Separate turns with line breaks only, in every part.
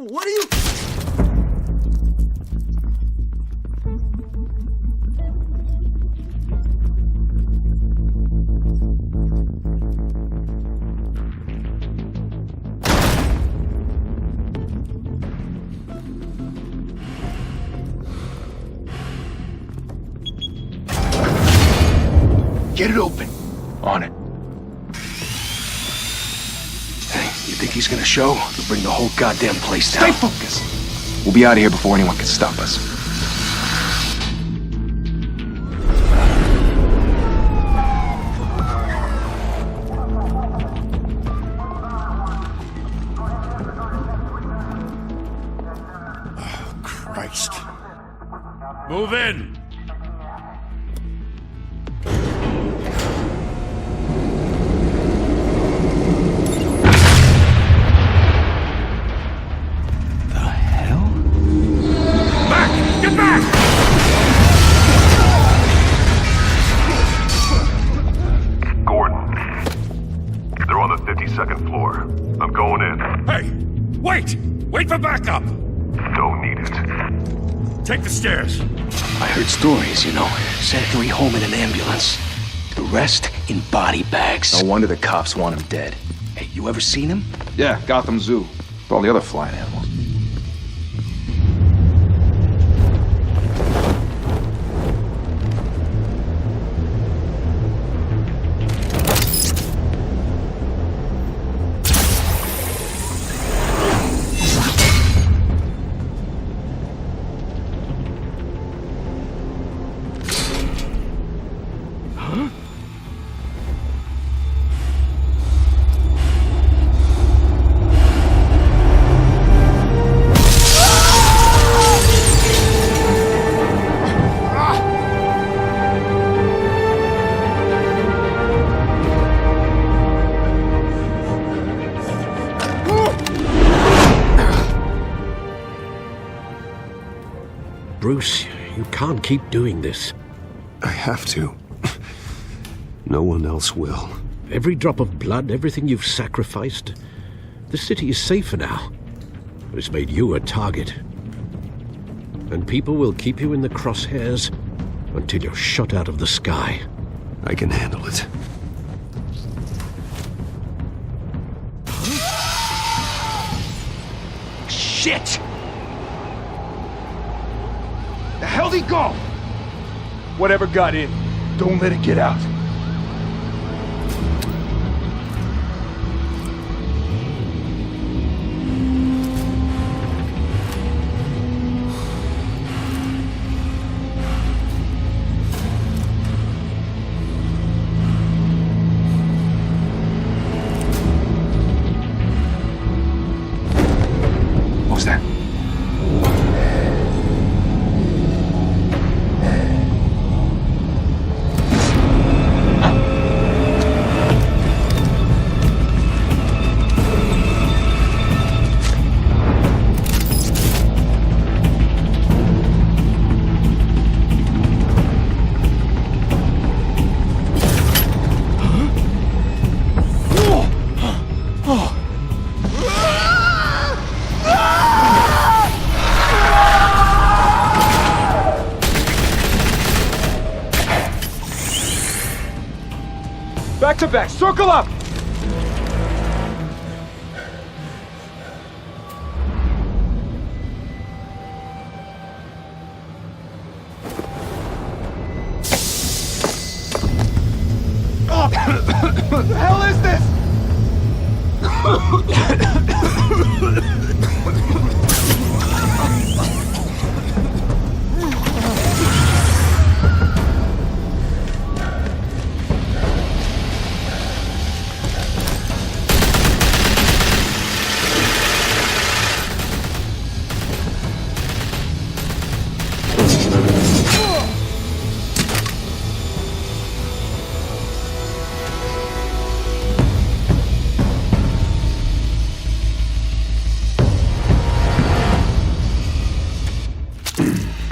What are you...
Get it open. On it. Hey, you think he's gonna show? He'll bring the whole goddamn place down.
Stay focused. We'll be out of here before anyone can stop us.
Oh, Christ.
Move in! Wait for backup!
Don't need it.
Take the stairs.
I heard stories, you know. Sent 3 home in an ambulance. The rest in body bags.
No wonder the cops want him dead.
Hey, you ever seen him?
Yeah, Gotham Zoo. With all the other flying animals.
Bruce, you can't keep doing this.
I have to. No one else will.
Every drop of blood, everything you've sacrificed. The city is safer now. But it's made you a target. And people will keep you in the crosshairs until you're shot out of the sky.
I can handle it.
Shit!
The hell'd he go? Whatever got in, don't let it get out. What was that? Back to back, circle up! What the hell is this?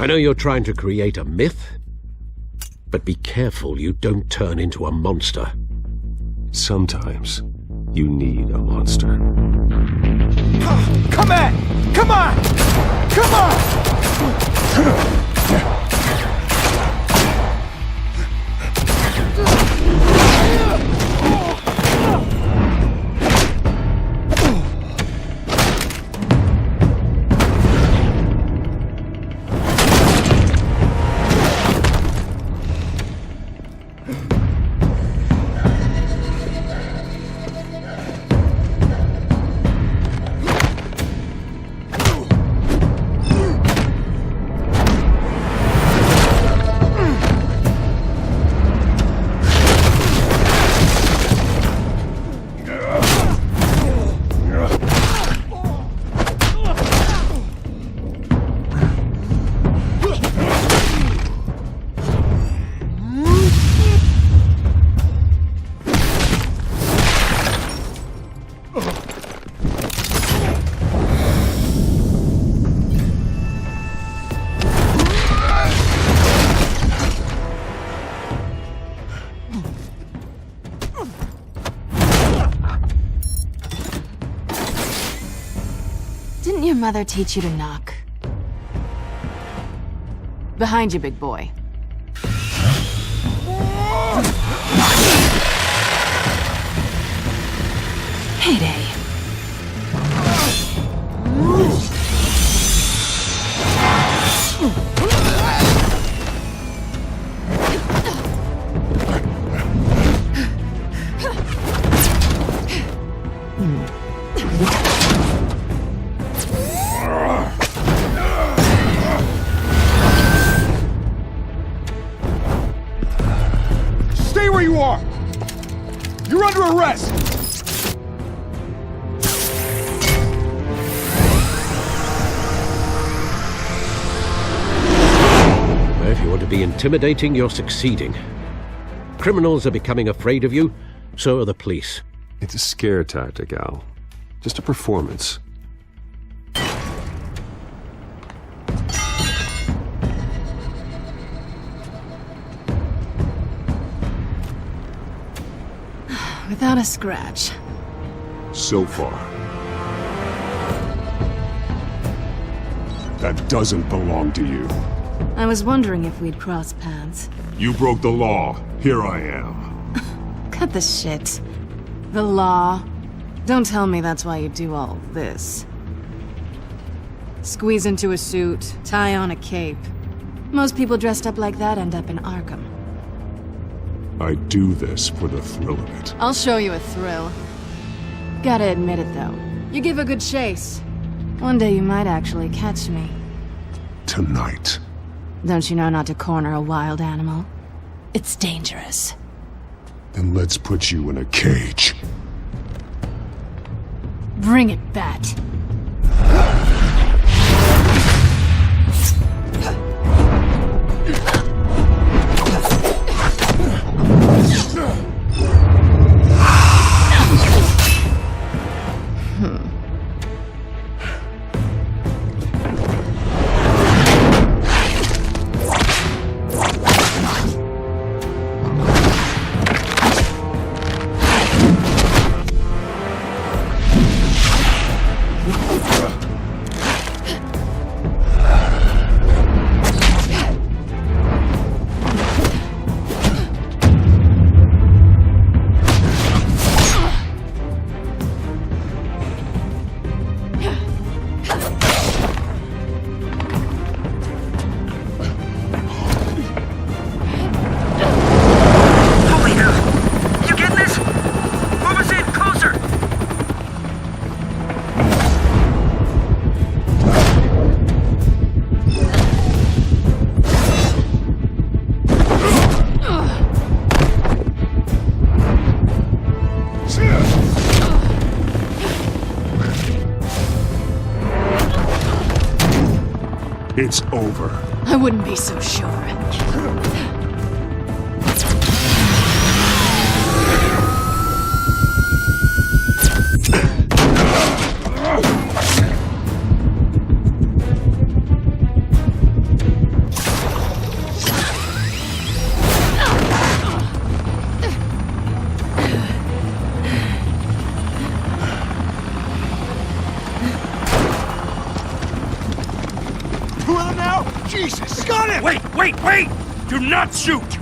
I know you're trying to create a myth, but be careful you don't turn into a monster.
Sometimes you need a monster.
Come on! Come on! Come on!
Didn't your mother teach you to knock? Behind you, big boy. Heyday.
Stay where you are! You're under arrest!
If you want to be intimidating, you're succeeding. Criminals are becoming afraid of you, so are the police.
It's a scare tactic, Al. Just a performance.
Without a scratch.
So far. That doesn't belong to you.
I was wondering if we'd cross paths.
You broke the law. Here I am.
Cut the shit. The law. Don't tell me that's why you do all this. Squeeze into a suit, tie on a cape. Most people dressed up like that end up in Arkham.
I do this for the thrill of it.
I'll show you a thrill. Gotta admit it, though. You give a good chase. One day you might actually catch me.
Tonight.
Don't you know not to corner a wild animal? It's dangerous.
Then let's put you in a cage.
Bring it, Bat.
It's over.
I wouldn't be so sure.
I got him!
Wait! Do not shoot!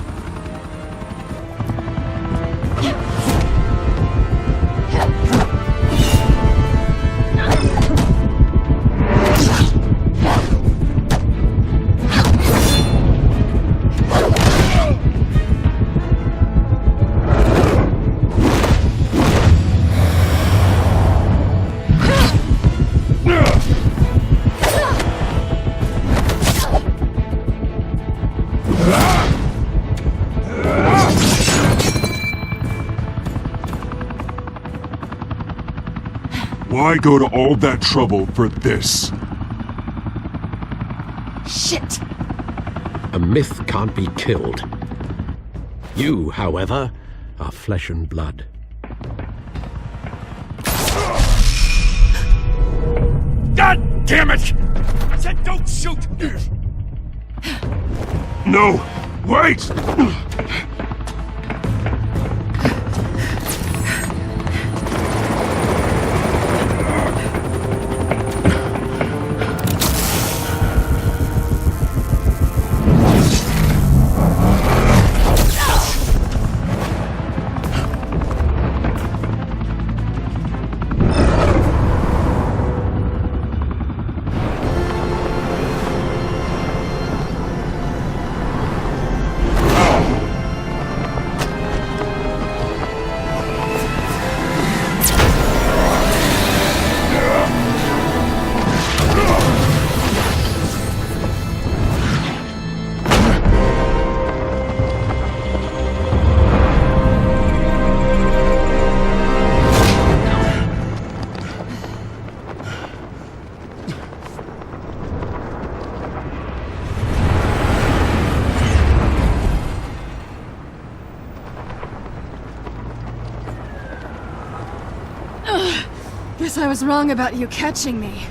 Why go to all that trouble for this?
Shit!
A myth can't be killed. You, however, are flesh and blood.
God damn it! I said don't shoot!
No! Wait!
Guess I was wrong about you catching me.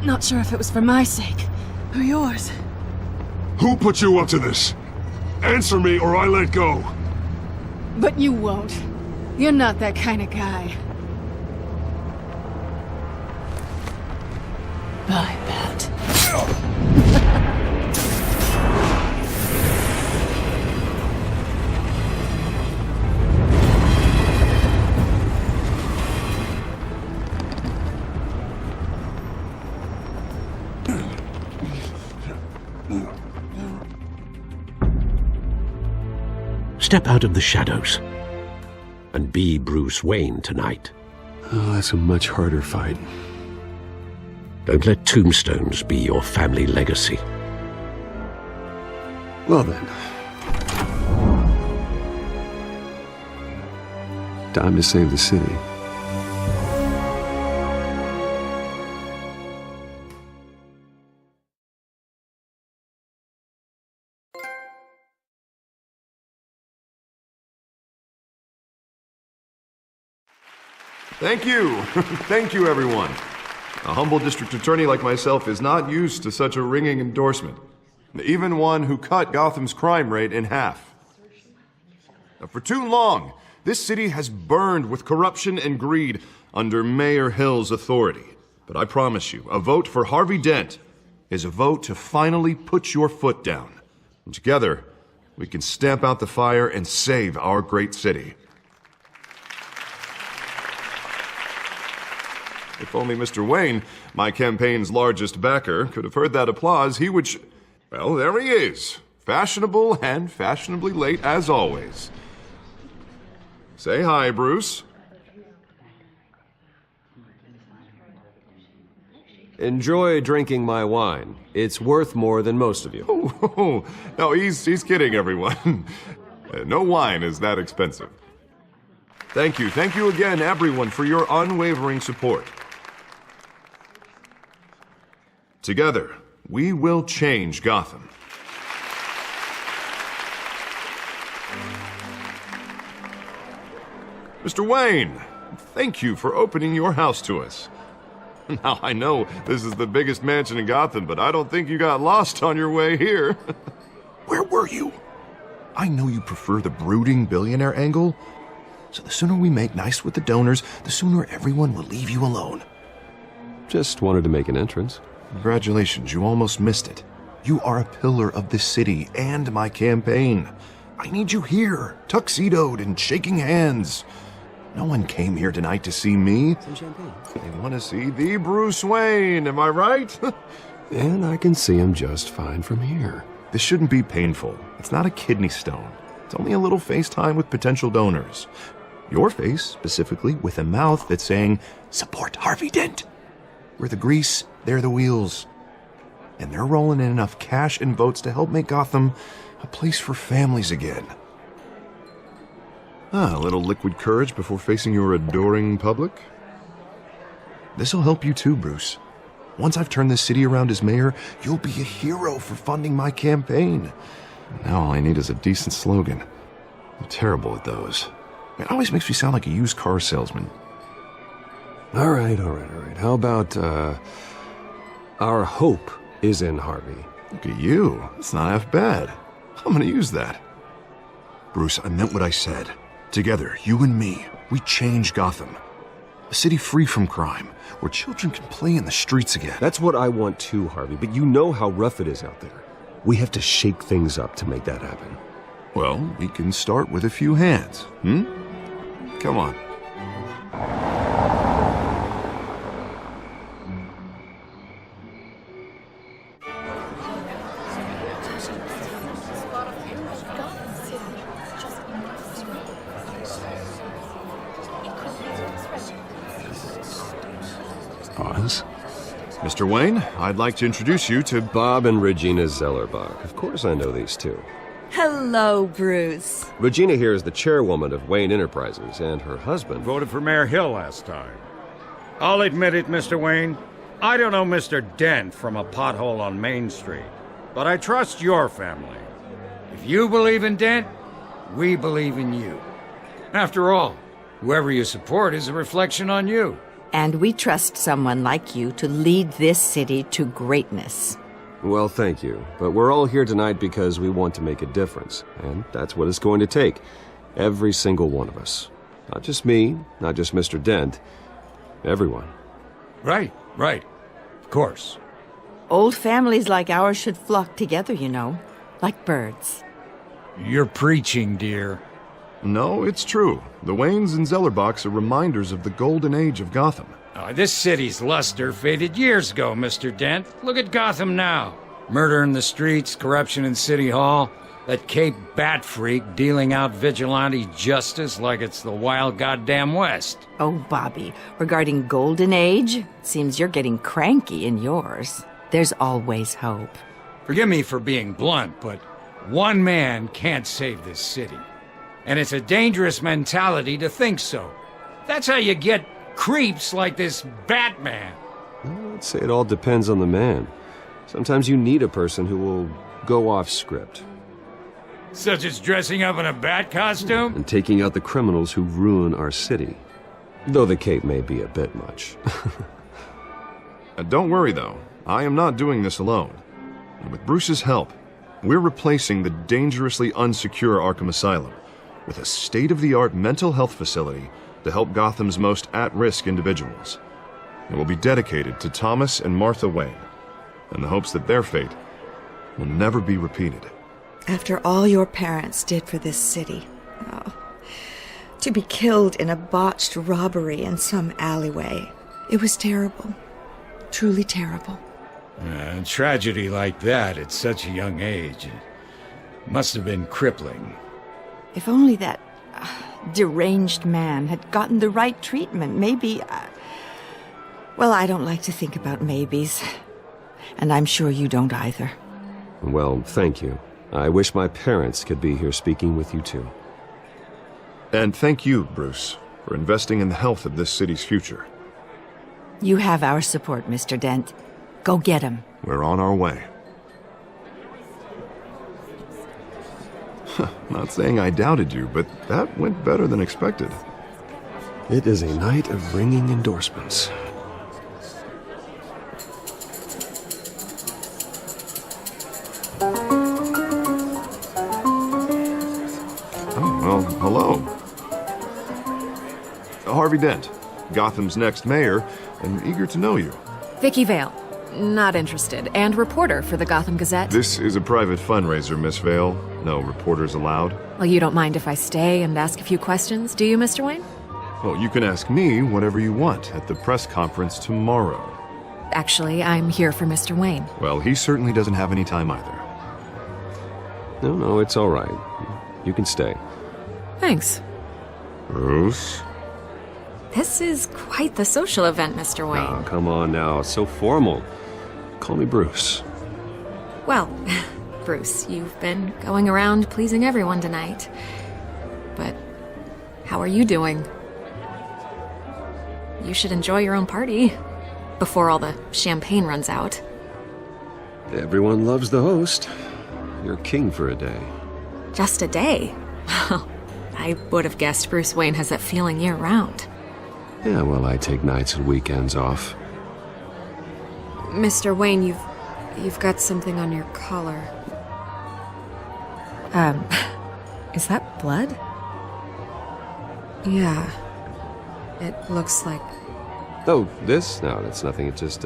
Not sure if it was for my sake, or yours.
Who put you up to this? Answer me or I let go.
But you won't. You're not that kind of guy. I bet.
Step out of the shadows and be Bruce Wayne tonight.
Oh, that's a much harder fight.
Don't let tombstones be your family legacy.
Well then. Time to save the city.
Thank you. Thank you, everyone. A humble district attorney like myself is not used to such a ringing endorsement. Even one who cut Gotham's crime rate in half. Now, for too long, this city has burned with corruption and greed under Mayor Hill's authority. But I promise you, a vote for Harvey Dent is a vote to finally put your foot down. And together, we can stamp out the fire and save our great city. If only Mr. Wayne, my campaign's largest backer, could have heard that applause, he would well, there he is. Fashionable and fashionably late as always. Say hi, Bruce.
Enjoy drinking my wine. It's worth more than most of you.
Oh, no, he's kidding, everyone. No wine is that expensive. Thank you again, everyone, for your unwavering support. Together, we will change Gotham. Mr. Wayne, thank you for opening your house to us. Now, I know this is the biggest mansion in Gotham, but I don't think you got lost on your way here. Where were you? I know you prefer the brooding billionaire angle, so the sooner we make nice with the donors, the sooner everyone will leave you alone.
Just wanted to make an entrance.
Congratulations, you almost missed it. You are a pillar of this city and my campaign. I need you here, tuxedoed and shaking hands. No one came here tonight to see me.
Some champagne.
They want to see the Bruce Wayne, am I right?
And I can see him just fine from here.
This shouldn't be painful. It's not a kidney stone. It's only a little FaceTime with potential donors. Your face, specifically, with a mouth that's saying, support Harvey Dent. We're the grease, they're the wheels. And they're rolling in enough cash and votes to help make Gotham a place for families again. A little liquid courage before facing your adoring public. This'll help you too, Bruce. Once I've turned this city around as mayor, you'll be a hero for funding my campaign. Now all I need is a decent slogan. I'm terrible at those. It always makes me sound like a used car salesman.
All right. How about, our hope is in Harvey?
Look at you. It's not half bad. I'm gonna use that. Bruce, I meant what I said. Together, you and me, we change Gotham. A city free from crime, where children can play in the streets again.
That's what I want too, Harvey, but you know how rough it is out there. We have to shake things up to make that happen.
Well, we can start with a few hands, Come on.
Pause.
Mr. Wayne, I'd like to introduce you to
Bob and Regina Zellerbach. Of course I know these two.
Hello, Bruce.
Regina here is the chairwoman of Wayne Enterprises, and her husband...
Voted for Mayor Hill last time. I'll admit it, Mr. Wayne. I don't know Mr. Dent from a pothole on Main Street, but I trust your family. If you believe in Dent, we believe in you. After all, whoever you support is a reflection on you.
And we trust someone like you to lead this city to greatness.
Well, thank you. But we're all here tonight because we want to make a difference. And that's what it's going to take. Every single one of us. Not just me, not just Mr. Dent. Everyone.
Right. Of course.
Old families like ours should flock together, you know. Like birds.
You're preaching, dear.
No, it's true. The Waynes and Zellerbachs are reminders of the golden age of Gotham.
This city's luster faded years ago, Mr. Dent. Look at Gotham now. Murder in the streets, corruption in City Hall, that Cape Bat freak dealing out vigilante justice like it's the wild goddamn West.
Oh, Bobby, regarding Golden Age, seems you're getting cranky in yours. There's always hope.
Forgive me for being blunt, but one man can't save this city. And it's a dangerous mentality to think so. That's how you get creeps like this Batman.
I'd say it all depends on the man. Sometimes you need a person who will go off script.
Such as dressing up in a bat costume?
And taking out the criminals who ruin our city. Though the cape may be a bit much.
Don't worry, though. I am not doing this alone. And with Bruce's help, we're replacing the dangerously unsecure Arkham Asylum with a state-of-the-art mental health facility to help Gotham's most at-risk individuals. It will be dedicated to Thomas and Martha Wayne, in the hopes that their fate will never be repeated.
After all your parents did for this city, to be killed in a botched robbery in some alleyway, it was terrible. Truly terrible.
A tragedy like that at such a young age must have been crippling.
If only that deranged man had gotten the right treatment, maybe... Well, I don't like to think about maybes. And I'm sure you don't either.
Well, thank you. I wish my parents could be here speaking with you too.
And thank you, Bruce, for investing in the health of this city's future.
You have our support, Mr. Dent. Go get him.
We're on our way. Not saying I doubted you, but that went better than expected.
It is a night of ringing endorsements.
Oh, well, hello. Harvey Dent, Gotham's next mayor, and eager to know you.
Vicky Vale. Not interested. And reporter for the Gotham Gazette.
This is a private fundraiser, Miss Vale. No reporters allowed.
Well, you don't mind if I stay and ask a few questions, do you, Mr. Wayne?
Well, you can ask me whatever you want at the press conference tomorrow.
Actually, I'm here for Mr. Wayne.
Well, he certainly doesn't have any time either.
No, it's all right. You can stay.
Thanks.
Bruce?
This is quite the social event, Mr. Wayne.
Oh, come on now. It's so formal. Call me Bruce.
Well, Bruce, you've been going around pleasing everyone tonight. But how are you doing? You should enjoy your own party before all the champagne runs out.
Everyone loves the host. You're king for a day.
Just a day? I would have guessed Bruce Wayne has that feeling year-round.
Yeah, well, I take nights and weekends off.
Mr. Wayne, you've got something on your collar. Is that blood? Yeah. It looks like...
Oh, this? No, that's nothing. It just,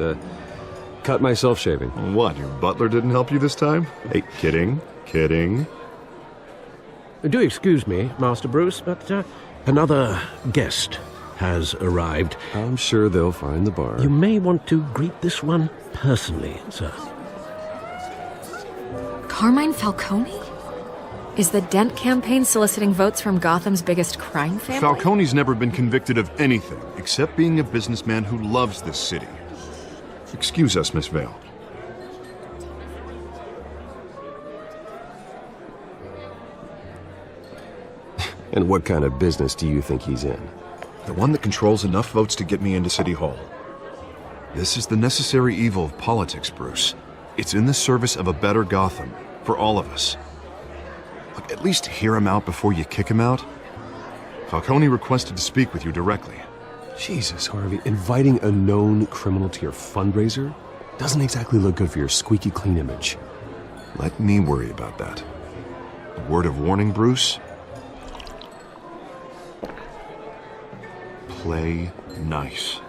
cut myself shaving.
What, your butler didn't help you this time? Hey, kidding.
Do excuse me, Master Bruce, but another guest has arrived.
I'm sure they'll find the bar.
You may want to greet this one personally, sir.
Carmine Falcone? Is the Dent campaign soliciting votes from Gotham's biggest crime family?
Falcone's never been convicted of anything except being a businessman who loves this city. Excuse us, Miss Vale.
And what kind of business do you think he's in?
The one that controls enough votes to get me into City Hall. This is the necessary evil of politics, Bruce. It's in the service of a better Gotham, for all of us. Look, at least hear him out before you kick him out. Falcone requested to speak with you directly.
Jesus, Harvey, inviting a known criminal to your fundraiser doesn't exactly look good for your squeaky clean image.
Let me worry about that. A word of warning, Bruce. Play nice.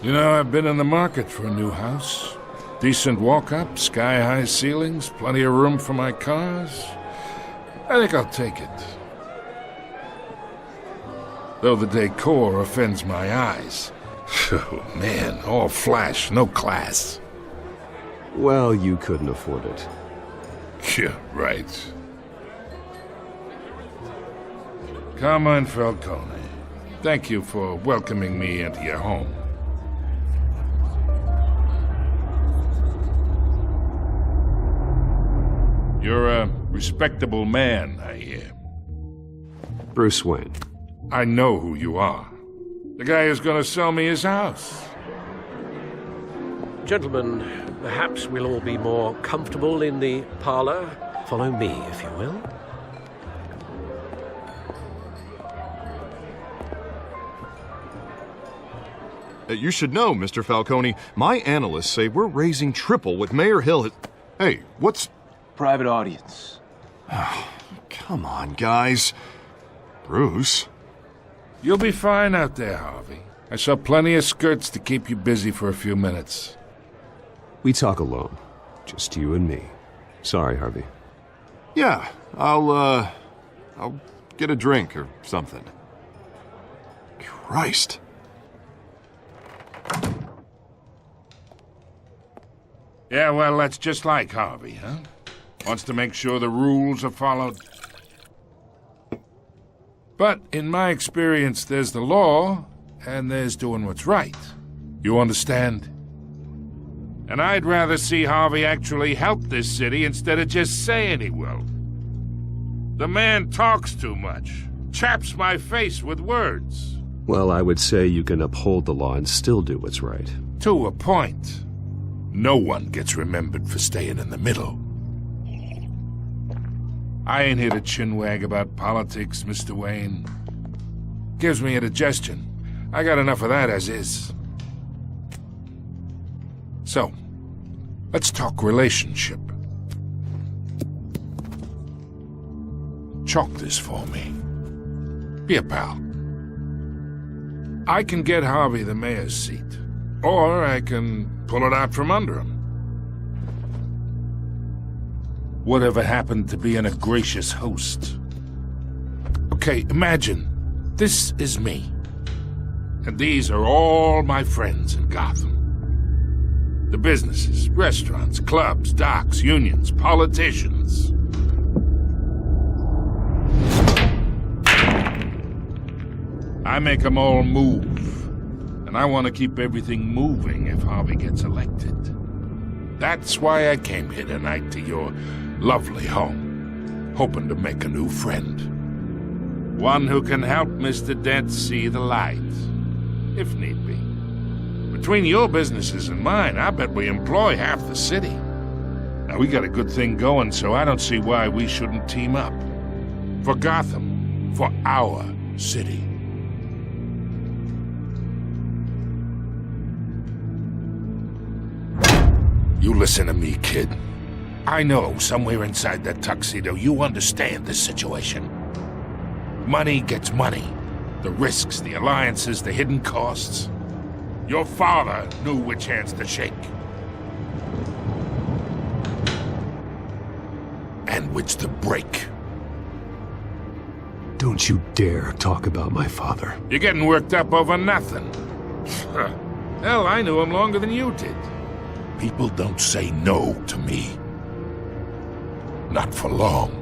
You know, I've been in the market for a new house. Decent walk-up, sky-high ceilings, plenty of room for my cars. I think I'll take it. Though the decor offends my eyes. Oh, man, all flash, no class.
Well, you couldn't afford it.
Yeah, right. Carmine Falcone, thank you for welcoming me into your home. You're a respectable man, I hear.
Bruce Wayne.
I know who you are. The guy who's gonna sell me his house.
Gentlemen, perhaps we'll all be more comfortable in the parlor. Follow me, if you will.
You should know, Mr. Falcone, my analysts say we're raising triple what Mayor Hill has... Hey, what's...
Private audience.
Come on, guys. Bruce?
You'll be fine out there, Harvey. I saw plenty of skirts to keep you busy for a few minutes.
We talk alone. Just you and me. Sorry, Harvey.
Yeah, I'll get a drink or something. Christ.
Yeah, well, that's just like Harvey, huh? Wants to make sure the rules are followed. But in my experience, there's the law, and there's doing what's right. You understand? And I'd rather see Harvey actually help this city instead of just saying he will. The man talks too much, chaps my face with words.
Well, I would say you can uphold the law and still do what's right.
To a point. No one gets remembered for staying in the middle. I ain't here to chinwag about politics, Mr. Wayne. Gives me indigestion. I got enough of that as is. So, let's talk relationship. Chalk this for me. Be a pal. I can get Harvey the mayor's seat, or I can pull it out from under him. Whatever happened to being a gracious host? Okay, imagine, this is me. And these are all my friends in Gotham. The businesses, restaurants, clubs, docks, unions, politicians. I make them all move. And I want to keep everything moving if Harvey gets elected. That's why I came here tonight to your lovely home, hoping to make a new friend. One who can help Mr. Dent see the light, if need be. Between your businesses and mine, I bet we employ half the city. Now, we got a good thing going, so I don't see why we shouldn't team up. For Gotham, for our city. You listen to me, kid. I know somewhere inside that tuxedo you understand this situation. Money gets money. The risks, the alliances, the hidden costs. Your father knew which hands to shake. And which to break.
Don't you dare talk about my father.
You're getting worked up over nothing. Hell, I knew him longer than you did. People don't say no to me. Not for long.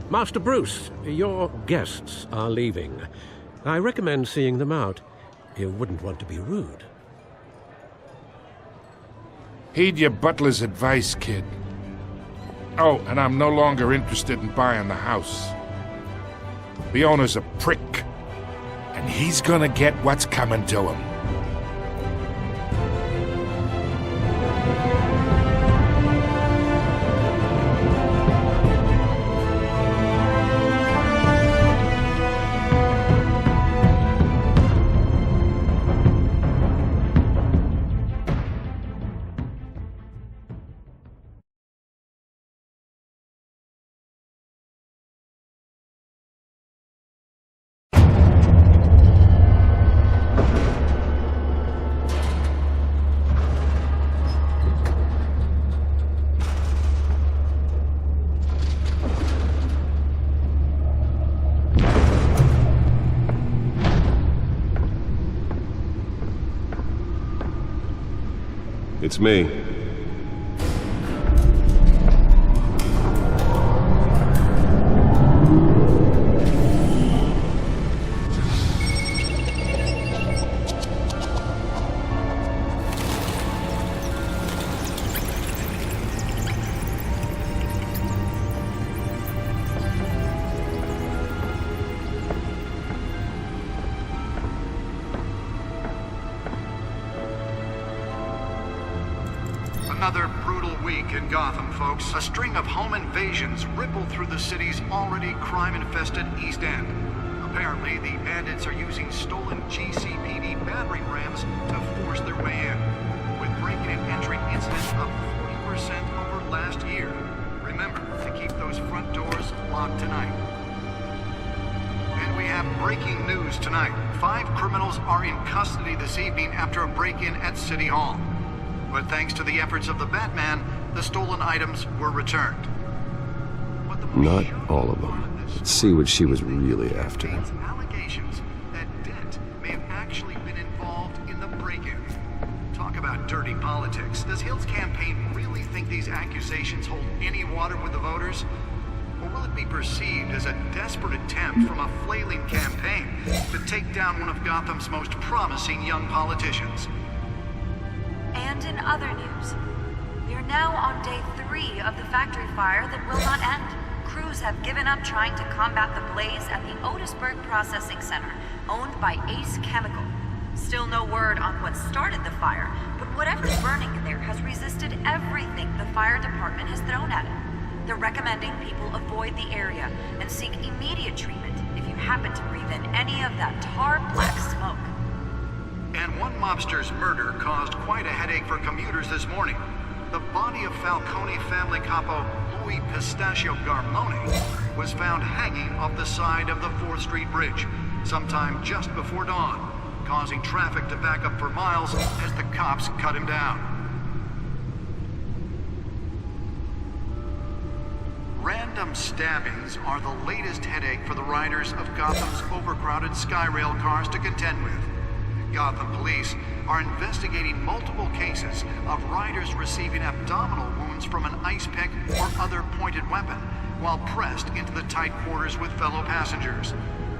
Master Bruce, your guests are leaving. I recommend seeing them out. You wouldn't want to be rude.
Heed your butler's advice, kid. Oh, and I'm no longer interested in buying the house. The owner's a prick, and he's gonna get what's coming to him.
It's me.
Another brutal week in Gotham, folks. A string of home invasions rippled through the city's already crime-infested East End. Apparently, the bandits are using stolen GCPD battering rams to force their way in, with break-in and entry incidents up 40% over last year. Remember to keep those front doors locked tonight. And we have breaking news tonight. 5 criminals are in custody this evening after a break-in at City Hall. But thanks to the efforts of the Batman, the stolen items were returned.
Not all of them. Let's see what she was really after.
Allegations that Dent may have actually been involved in the break-in. Talk about dirty politics. Does Hill's campaign really think these accusations hold any water with the voters? Or will it be perceived as a desperate attempt from a flailing campaign to take down one of Gotham's most promising young politicians?
And in other news, we are now on day 3 of the factory fire that will not end. Crews have given up trying to combat the blaze at the Otisburg Processing Center, owned by Ace Chemical. Still no word on what started the fire, but whatever's burning in there has resisted everything the fire department has thrown at it. They're recommending people avoid the area and seek immediate treatment if you happen to breathe in any of that tar black smoke.
And one mobster's murder caused quite a headache for commuters this morning. The body of Falcone family capo Louis Pistachio Garmoni was found hanging off the side of the 4th Street Bridge sometime just before dawn, causing traffic to back up for miles as the cops cut him down. Random stabbings are the latest headache for the riders of Gotham's overcrowded Skyrail cars to contend with. Gotham police are investigating multiple cases of riders receiving abdominal wounds from an ice pick or other pointed weapon while pressed into the tight quarters with fellow passengers.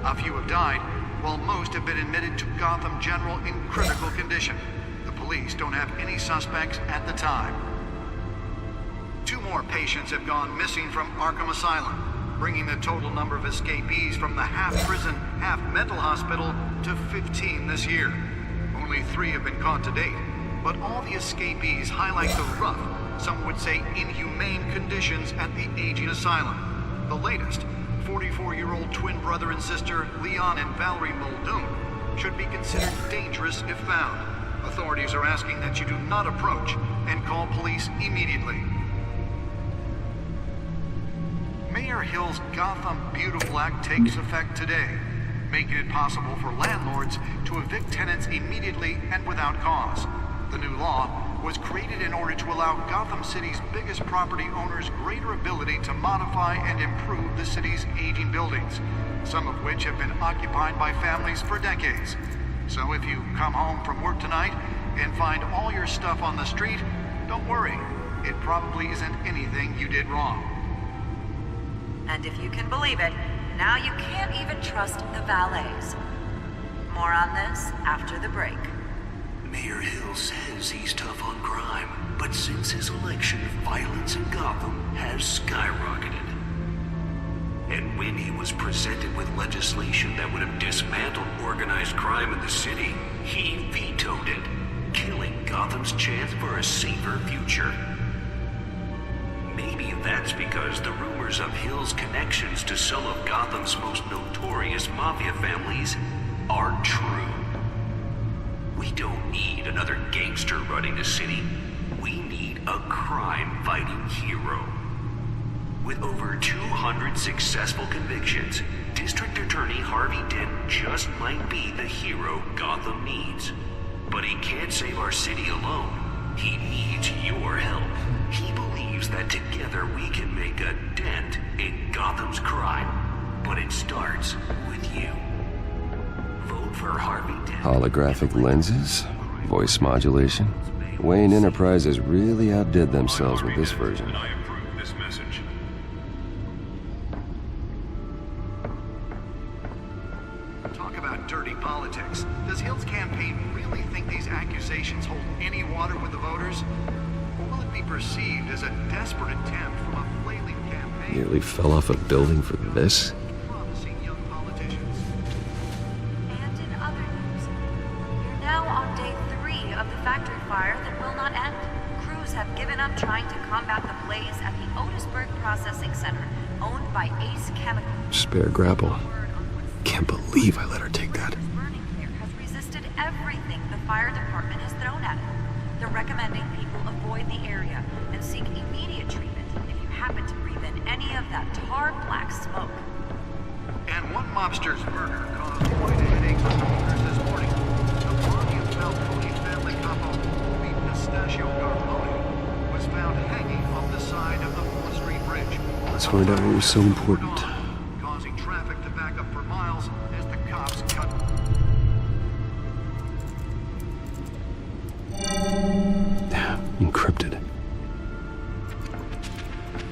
A few have died, while most have been admitted to Gotham General in critical condition. The police don't have any suspects at the time. 2 more patients have gone missing from Arkham Asylum, bringing the total number of escapees from the half-prison, half-mental hospital to 15 this year. Only 3 have been caught to date, but all the escapees highlight the rough, some would say inhumane conditions at the aging asylum. The latest, 44-year-old twin brother and sister Leon and Valerie Muldoon, should be considered dangerous if found. Authorities are asking that you do not approach and call police immediately. Mayor Hill's Gotham Beautiful Act takes effect today, making it possible for landlords to evict tenants immediately and without cause. The new law was created in order to allow Gotham City's biggest property owners greater ability to modify and improve the city's aging buildings, some of which have been occupied by families for decades. So if you come home from work tonight and find all your stuff on the street, don't worry. It probably isn't anything you did wrong.
And if you can believe it, now you can't even trust the valets. More on this after the break.
Mayor Hill says he's tough on crime, but since his election, violence in Gotham has skyrocketed. And when he was presented with legislation that would have dismantled organized crime in the city, he vetoed it, killing Gotham's chance for a safer future. Maybe that's because the rumors of Hill's connections to some of Gotham's most notorious mafia families are true. We don't need another gangster running the city. We need a crime-fighting hero. With over 200 successful convictions, District Attorney Harvey Dent just might be the hero Gotham needs. But he can't save our city alone. He needs your help. He believes that together we can make a dent in Gotham's crime. But it starts with you. Vote for Harvey Dent.
Holographic lenses? Voice modulation? Wayne Enterprises really outdid themselves with this version.
I approve this message.
Talk about dirty politics. Does Hill's campaign really think these accusations hold any water with the voters? Or will it be perceived as a desperate attempt from a flailing campaign?
Nearly fell off a building for this?
Promising young politicians.
And in other news, we're now on day 3 of the factory fire that will not end. Crews have given up trying to combat the blaze at the Otisburg Processing Center, owned by Ace Chemical.
Spare grapple. Can't believe I let her take that.
Burning clear has resisted everything the fire department has thrown at it. They're recommending people avoid the area and seek immediate treatment if you happen to breathe in any of that tar black smoke.
And one mobster's murder caused quite a headache for workers this morning. The body of Falcone family couple, Louis Pistachio Garmoni, was found hanging off the side of the 4th Street Bridge.
Let's find out what was so important.
Causing traffic to back up for miles as the cops cut.
Encrypted.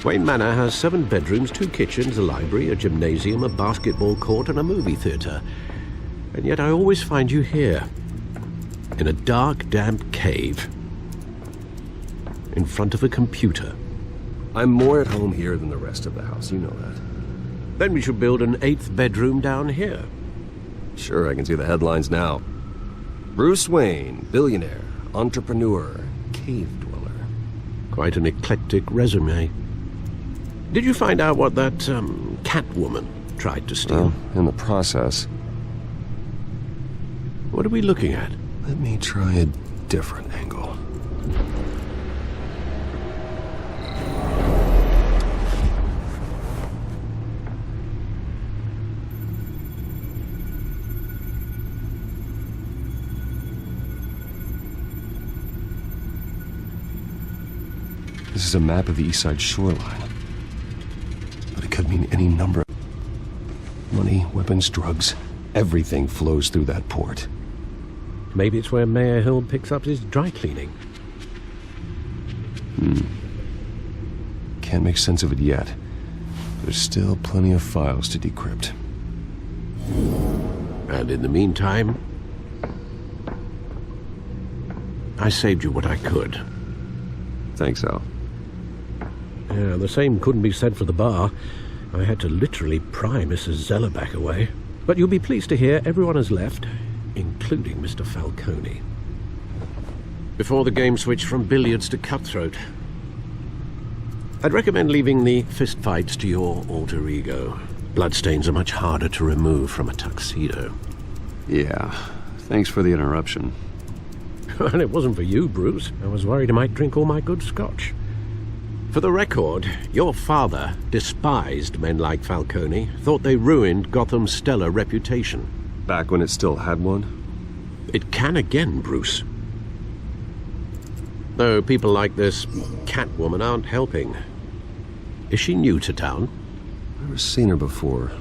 Wayne Manor has 7 bedrooms, 2 kitchens, a library, a gymnasium, a basketball court, and a movie theater. And yet I always find you here, in a dark, damp cave, in front of a computer.
I'm more at home here than the rest of the house, you know that.
Then we should build an 8th bedroom down here.
Sure, I can see the headlines now. Bruce Wayne, billionaire, entrepreneur, cave dweller.
Quite an eclectic resume. Did you find out what that, Catwoman tried to steal?
Well, in the process.
What are we looking at?
Let me try a different angle. This is a map of the East Side shoreline. But it could mean any number of... money, weapons, drugs. Everything flows through that port.
Maybe it's where Mayor Hill picks up his dry cleaning.
Can't make sense of it yet. There's still plenty of files to decrypt.
And in the meantime, I saved you what I could.
Thanks, Al.
Yeah, the same couldn't be said for the bar. I had to literally pry Mrs. Zellerback away. But you'll be pleased to hear everyone has left, including Mr. Falcone. Before the game switched from billiards to cutthroat. I'd recommend leaving the fistfights to your alter ego. Bloodstains are much harder to remove from a tuxedo.
Yeah, thanks for the interruption.
And it wasn't for you, Bruce. I was worried I might drink all my good scotch. For the record, your father despised men like Falcone, thought they ruined Gotham's stellar reputation.
Back when it still had one?
It can again, Bruce. Though people like this Catwoman aren't helping. Is she new to town?
Never seen her before.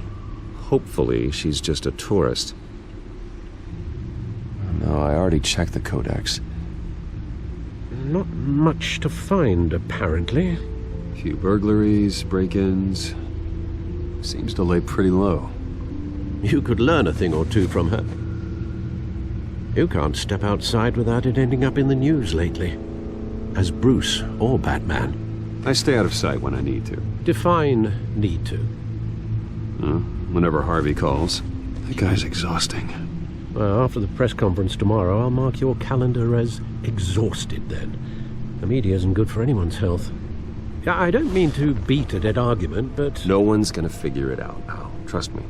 Hopefully, she's just a tourist. No, I already checked the codex.
Not much to find, apparently.
Few burglaries, break-ins. Seems to lay pretty low.
You could learn a thing or two from her. You can't step outside without it ending up in the news lately. As Bruce or Batman.
I stay out of sight when I need to.
Define need to.
Whenever Harvey calls. That guy's exhausting.
Well, after the press conference tomorrow, I'll mark your calendar as exhausted then. The media isn't good for anyone's health. Yeah, I don't mean to beat a dead argument, but...
No one's gonna figure it out now. Trust me.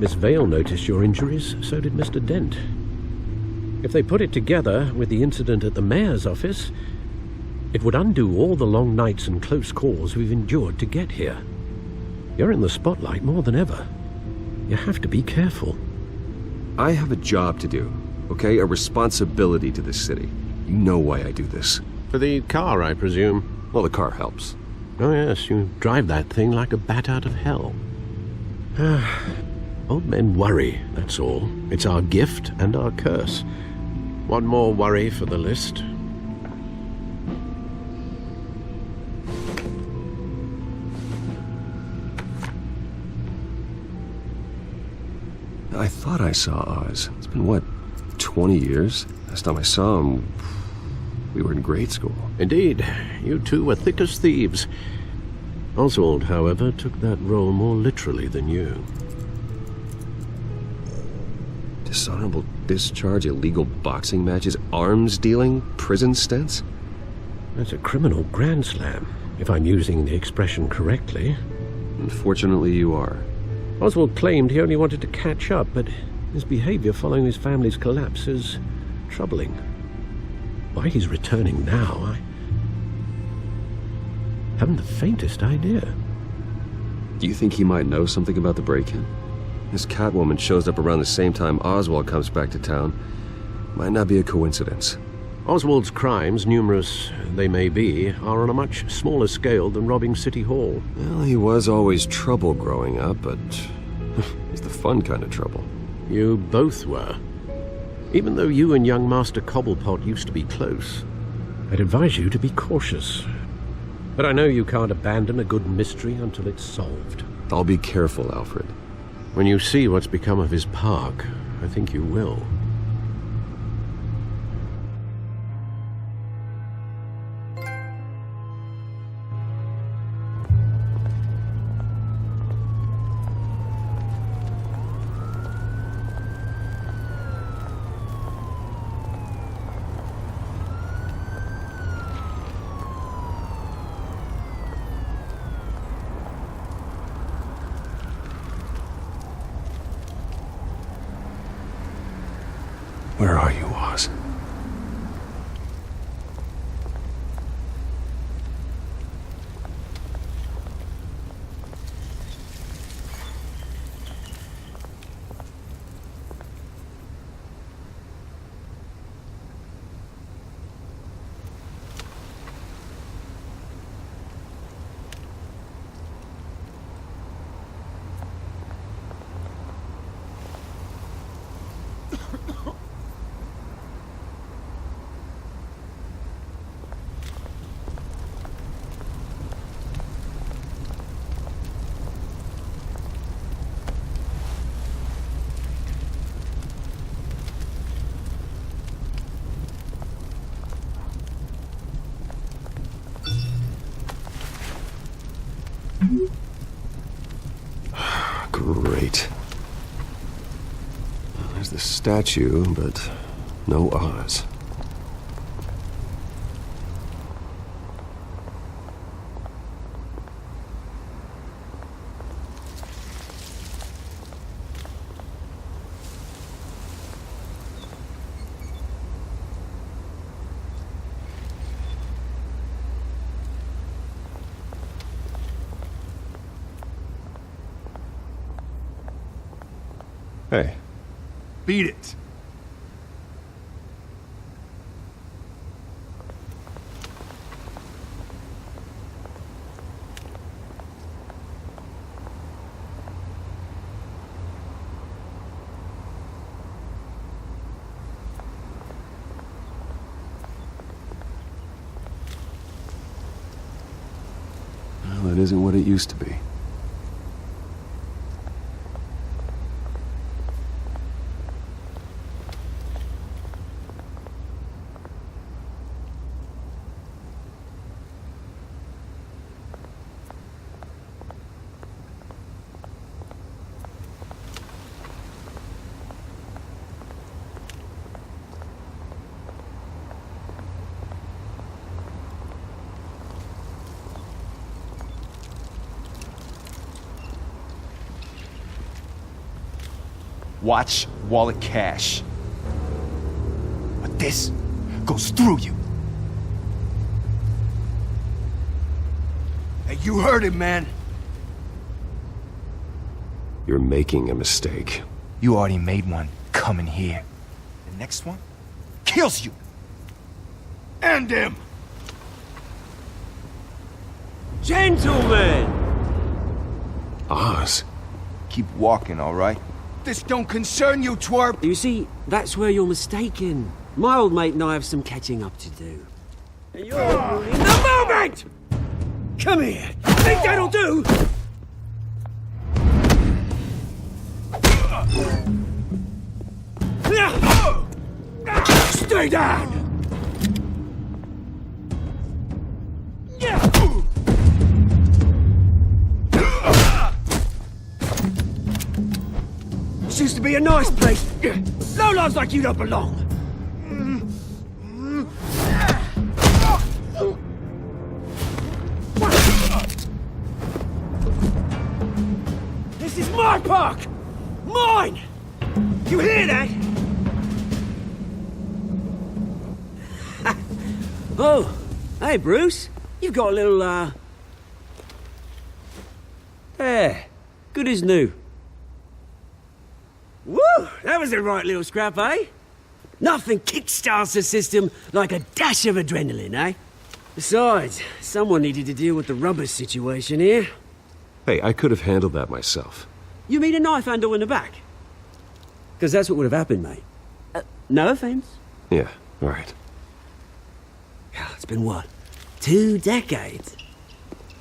Miss Vale noticed your injuries, so did Mr. Dent. If they put it together with the incident at the mayor's office, it would undo all the long nights and close calls we've endured to get here. You're in the spotlight more than ever. You have to be careful.
I have a job to do, okay? A responsibility to this city. You know why I do this.
For the car, I presume.
Well, the car helps.
Oh yes, you drive that thing like a bat out of hell. Old men worry, that's all. It's our gift and our curse. One more worry for the list.
I thought I saw Oz. It's been, what, 20 years? Last time I saw him, we were in grade school.
Indeed. You two were thick as thieves. Oswald, however, took that role more literally than you.
Dishonorable discharge, illegal boxing matches, arms dealing, prison stints?
That's a criminal grand slam, if I'm using the expression correctly.
Unfortunately, you are.
Oswald claimed he only wanted to catch up, but his behavior following his family's collapse is troubling. Why he's returning now, I haven't the faintest idea.
Do you think he might know something about the break-in? This Catwoman shows up around the same time Oswald comes back to town. Might not be a coincidence.
Oswald's crimes, numerous they may be, are on a much smaller scale than robbing City Hall.
Well, he was always trouble growing up, but it's the fun kind of trouble.
You both were. Even though you and young Master Cobblepot used to be close, I'd advise you to be cautious. But I know you can't abandon a good mystery until it's solved.
I'll be careful, Alfred.
When you see what's become of his park, I think you will.
Where are you, Oz? Great. There's the statue, but no Oz. Hey.
Beat it.
Well, that isn't what it used to be.
Watch wallet cash. But this goes through you. Hey, you heard it, man.
You're making a mistake.
You already made one coming here. The next one kills you. And him.
Gentlemen!
Oz.
Keep walking, all right? This don't concern you, twerp!
You see, that's where you're mistaken. My old mate and I have some catching up to do. And you're ruining the moment! Come here! Think that'll do? Stay down! This used to be a nice place. Lowlifes like you don't belong. This is my park! Mine! You hear that? Oh, hey Bruce. You've got a little, There. Good as new. Woo! That was a right little scrap, eh? Nothing kickstarts the system like a dash of adrenaline, eh? Besides, someone needed to deal with the rubber situation here.
Hey, I could have handled that myself.
You mean a knife handle in the back? Because that's what would have happened, mate. No offense.
Yeah, all right.
It's been what? 2 decades?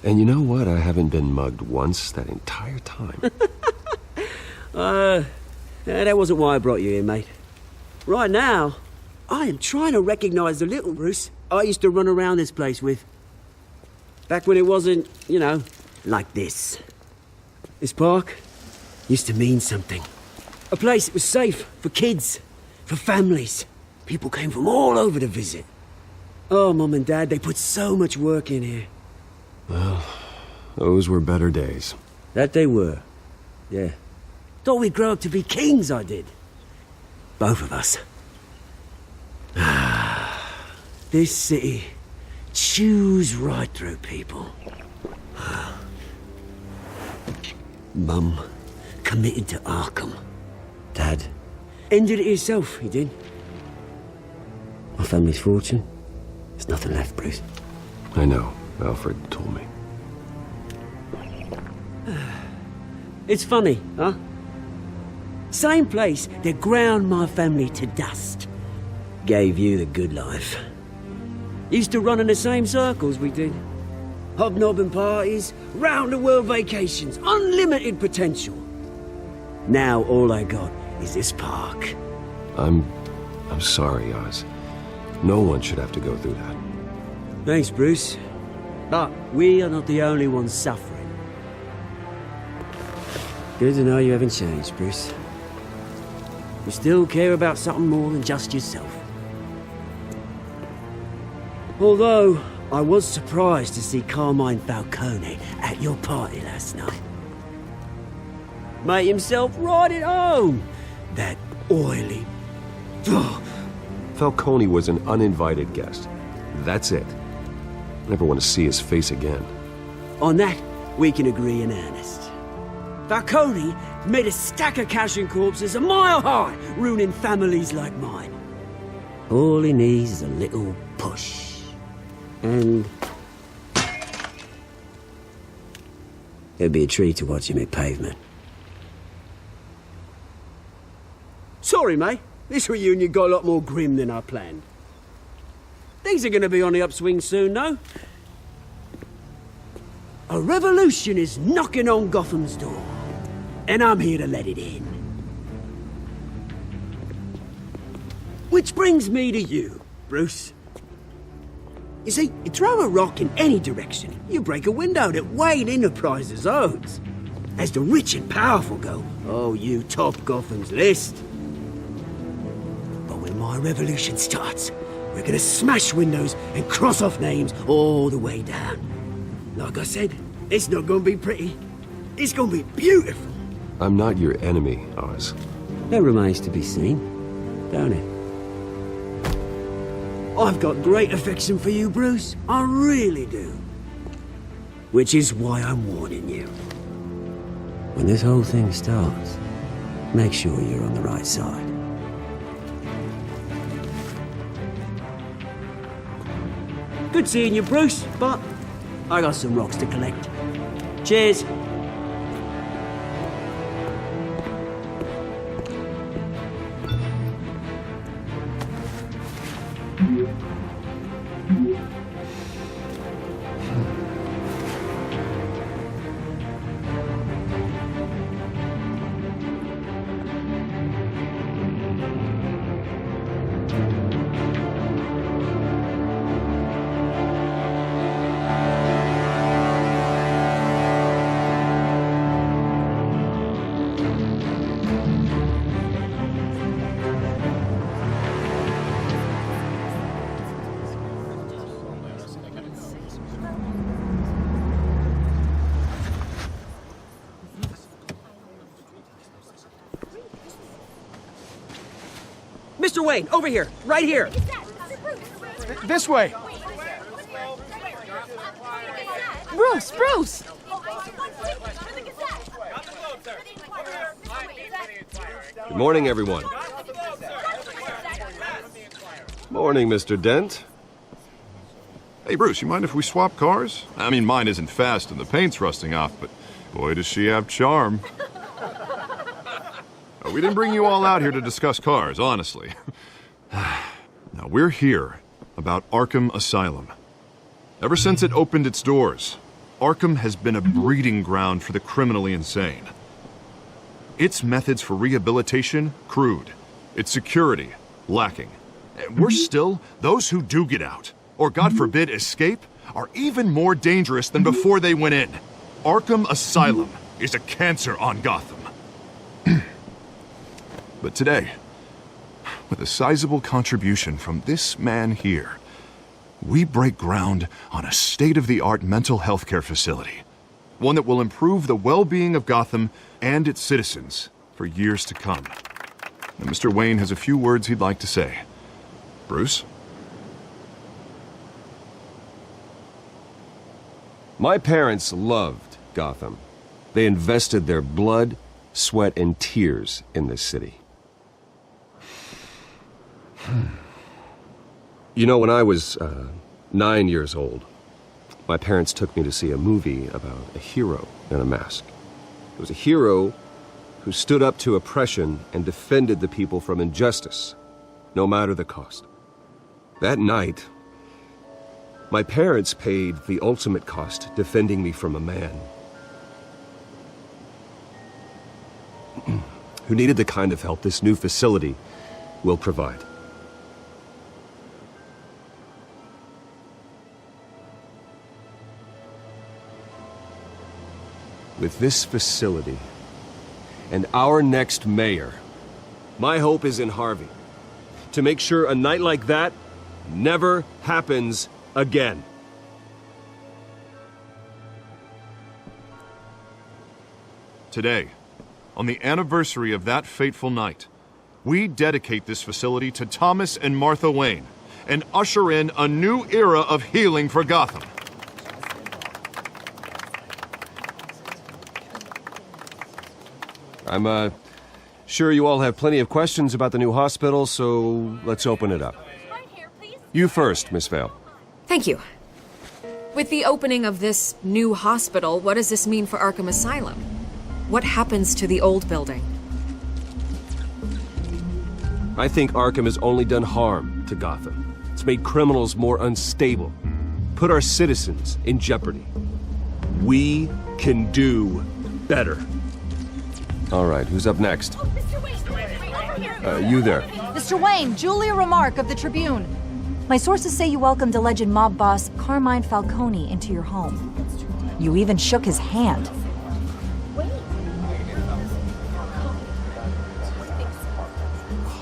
And you know what? I haven't been mugged once that entire time.
That wasn't why I brought you here, mate. Right now, I am trying to recognize the little Bruce I used to run around this place with. Back when it wasn't, you know, like this. This park used to mean something. A place that was safe for kids, for families. People came from all over to visit. Oh, Mum and Dad, they put so much work in here.
Well, those were better days.
That they were. Yeah. Thought we'd grow up to be kings, I did. Both of us. This city chews right through people. Mum committed to Arkham. Dad ended it himself, he did. My family's fortune. There's nothing left, Bruce.
I know. Alfred told me.
It's funny, huh? Same place that ground my family to dust. Gave you the good life. Used to run in the same circles we did. Hobnobbing parties, round-the-world vacations, unlimited potential. Now all I got is this park.
I'm sorry, Oz. No one should have to go through that.
Thanks, Bruce. But we are not the only ones suffering. Good to know you haven't changed, Bruce. You still care about something more than just yourself. Although, I was surprised to see Carmine Falcone at your party last night. Made himself right at home. That oily...
Falcone was an uninvited guest. That's it. Never want to see his face again.
On that, we can agree in earnest. Falcone made a stack of cashing corpses a mile high, ruining families like mine. All he needs is a little push. And... it'd be a treat to watch him hit pavement. Sorry, mate. This reunion got a lot more grim than I planned. Things are gonna be on the upswing soon, though. A revolution is knocking on Gotham's door. And I'm here to let it in. Which brings me to you, Bruce. You see, you throw a rock in any direction, you break a window that Wayne Enterprises owns. As the rich and powerful go, oh, you top Gotham's list. But when my revolution starts, we're gonna smash windows and cross off names all the way down. Like I said, it's not gonna be pretty. It's gonna be beautiful.
I'm not your enemy, Oz.
That remains to be seen, don't it? I've got great affection for you, Bruce. I really do. Which is why I'm warning you. When this whole thing starts, make sure you're on the right side. Good seeing you, Bruce, but I got some rocks to collect. Cheers. Mr. Wayne, over here, right here.
This way.
Bruce, Bruce!
Good morning, everyone. Morning, Mr. Dent.
Hey, Bruce, you mind if we swap cars? I mean, mine isn't fast and the paint's rusting off, but boy, does she have charm. We didn't bring you all out here to discuss cars, honestly. Now, we're here about Arkham Asylum. Ever since it opened its doors, Arkham has been a breeding ground for the criminally insane. Its methods for rehabilitation, crude. Its security, lacking. And worse still, those who do get out, or God forbid escape, are even more dangerous than before they went in. Arkham Asylum is a cancer on Gotham. But today, with a sizable contribution from this man here, we break ground on a state-of-the-art mental health care facility. One that will improve the well-being of Gotham and its citizens for years to come. Now, Mr. Wayne has a few words he'd like to say. Bruce?
My parents loved Gotham. They invested their blood, sweat, and tears in this city. You know, when I was 9 years old, my parents took me to see a movie about a hero in a mask. It was a hero who stood up to oppression and defended the people from injustice, no matter the cost. That night, my parents paid the ultimate cost defending me from a man who needed the kind of help this new facility will provide. With this facility, and our next mayor. My hope is in Harvey. To make sure a night like that never happens again.
Today, on the anniversary of that fateful night, we dedicate this facility to Thomas and Martha Wayne and usher in a new era of healing for Gotham.
I'm, sure you all have plenty of questions about the new hospital, so let's open it up. You first, Miss Vale.
Thank you. With the opening of this new hospital, what does this mean for Arkham Asylum? What happens to the old building?
I think Arkham has only done harm to Gotham. It's made criminals more unstable, put our citizens in jeopardy. We can do better. All right, who's up next? You there.
Mr. Wayne, Julia Remark of the Tribune. My sources say you welcomed alleged mob boss Carmine Falcone into your home. You even shook his hand.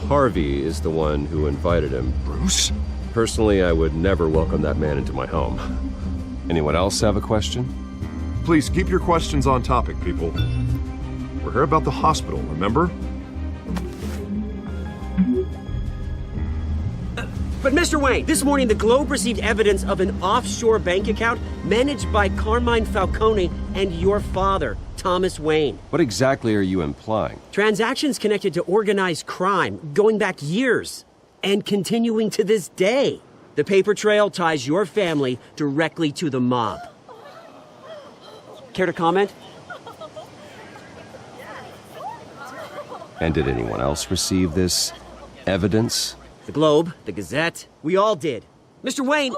Harvey is the one who invited him.
Bruce?
Personally, I would never welcome that man into my home. Anyone else have a question?
Please keep your questions on topic, people. We're here about the hospital, remember?
But Mr. Wayne, this morning the Globe received evidence of an offshore bank account managed by Carmine Falcone and your father, Thomas Wayne.
What exactly are you implying?
Transactions connected to organized crime going back years and continuing to this day. The paper trail ties your family directly to the mob. Care to comment?
And did anyone else receive this evidence?
The Globe, the Gazette, we all did. Mr. Wayne,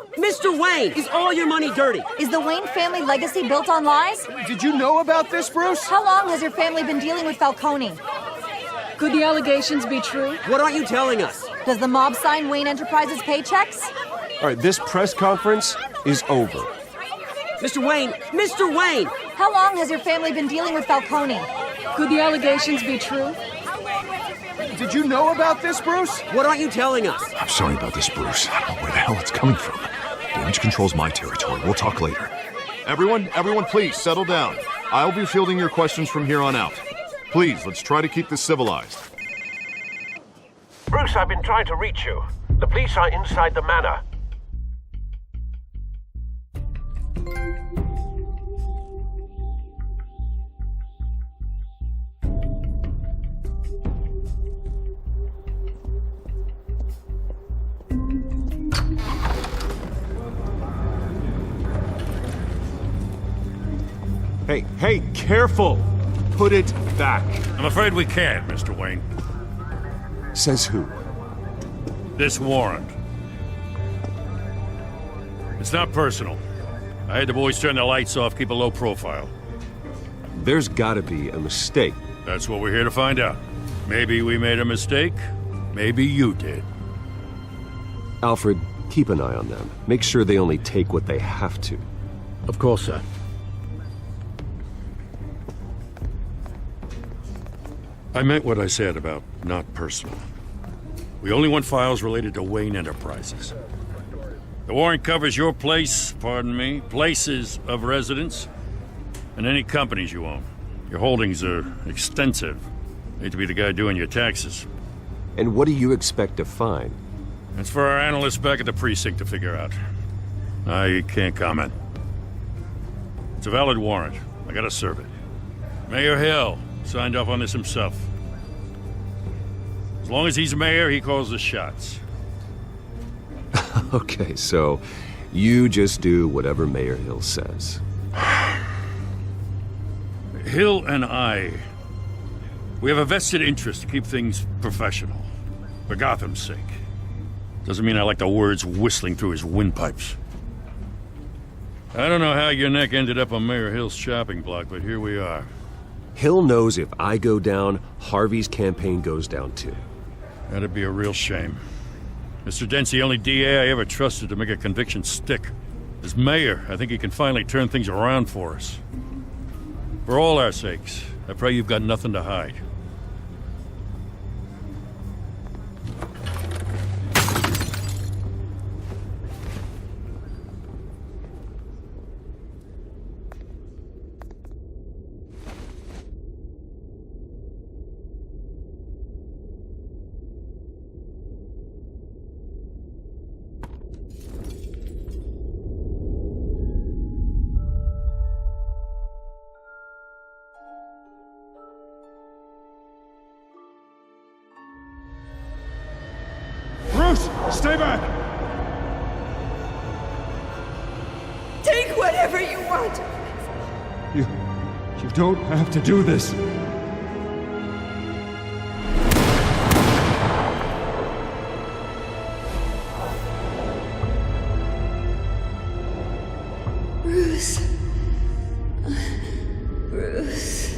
is all your money dirty?
Is the Wayne family legacy built on lies?
Did you know about this, Bruce?
How long has your family been dealing with Falcone?
Could the allegations be true?
What aren't you telling us?
Does the mob sign Wayne Enterprises paychecks?
All right, this press conference is over.
Mr. Wayne!
How long has your family been dealing with Falcone?
Could the allegations be true?
Did you know about this, Bruce?
What aren't you telling us?
I'm sorry about this, Bruce. I don't know where the hell it's coming from. Damage control's my territory. We'll talk later.
Everyone, please settle down. I'll be fielding your questions from here on out. Please, let's try to keep this civilized.
Bruce, I've been trying to reach you. The police are inside the manor.
Hey, careful! Put it back.
I'm afraid we can't, Mr. Wayne.
Says who?
This warrant. It's not personal. I had the boys turn the lights off, keep a low profile.
There's gotta be a mistake.
That's what we're here to find out. Maybe we made a mistake. Maybe you did.
Alfred, keep an eye on them. Make sure they only take what they have to.
Of course, sir.
I meant what I said about not personal. We only want files related to Wayne Enterprises. The warrant covers your places of residence, and any companies you own. Your holdings are extensive. Hate to be the guy doing your taxes.
And what do you expect to find?
That's for our analysts back at the precinct to figure out. I can't comment. It's a valid warrant. I gotta serve it. Mayor Hill signed off on this himself. As long as he's mayor, he calls the shots.
Okay, so you just do whatever Mayor Hill says.
Hill and I, we have a vested interest to keep things professional. For Gotham's sake. Doesn't mean I like the words whistling through his windpipes. I don't know how your neck ended up on Mayor Hill's shopping block, but here we are.
Hill knows if I go down, Harvey's campaign goes down too.
That'd be a real shame. Mr. Dent's the only DA I ever trusted to make a conviction stick. As mayor, I think he can finally turn things around for us. For all our sakes,
I pray you've got nothing to hide.
Stay back!
Take whatever you want.
You don't have to do this.
Bruce. Bruce.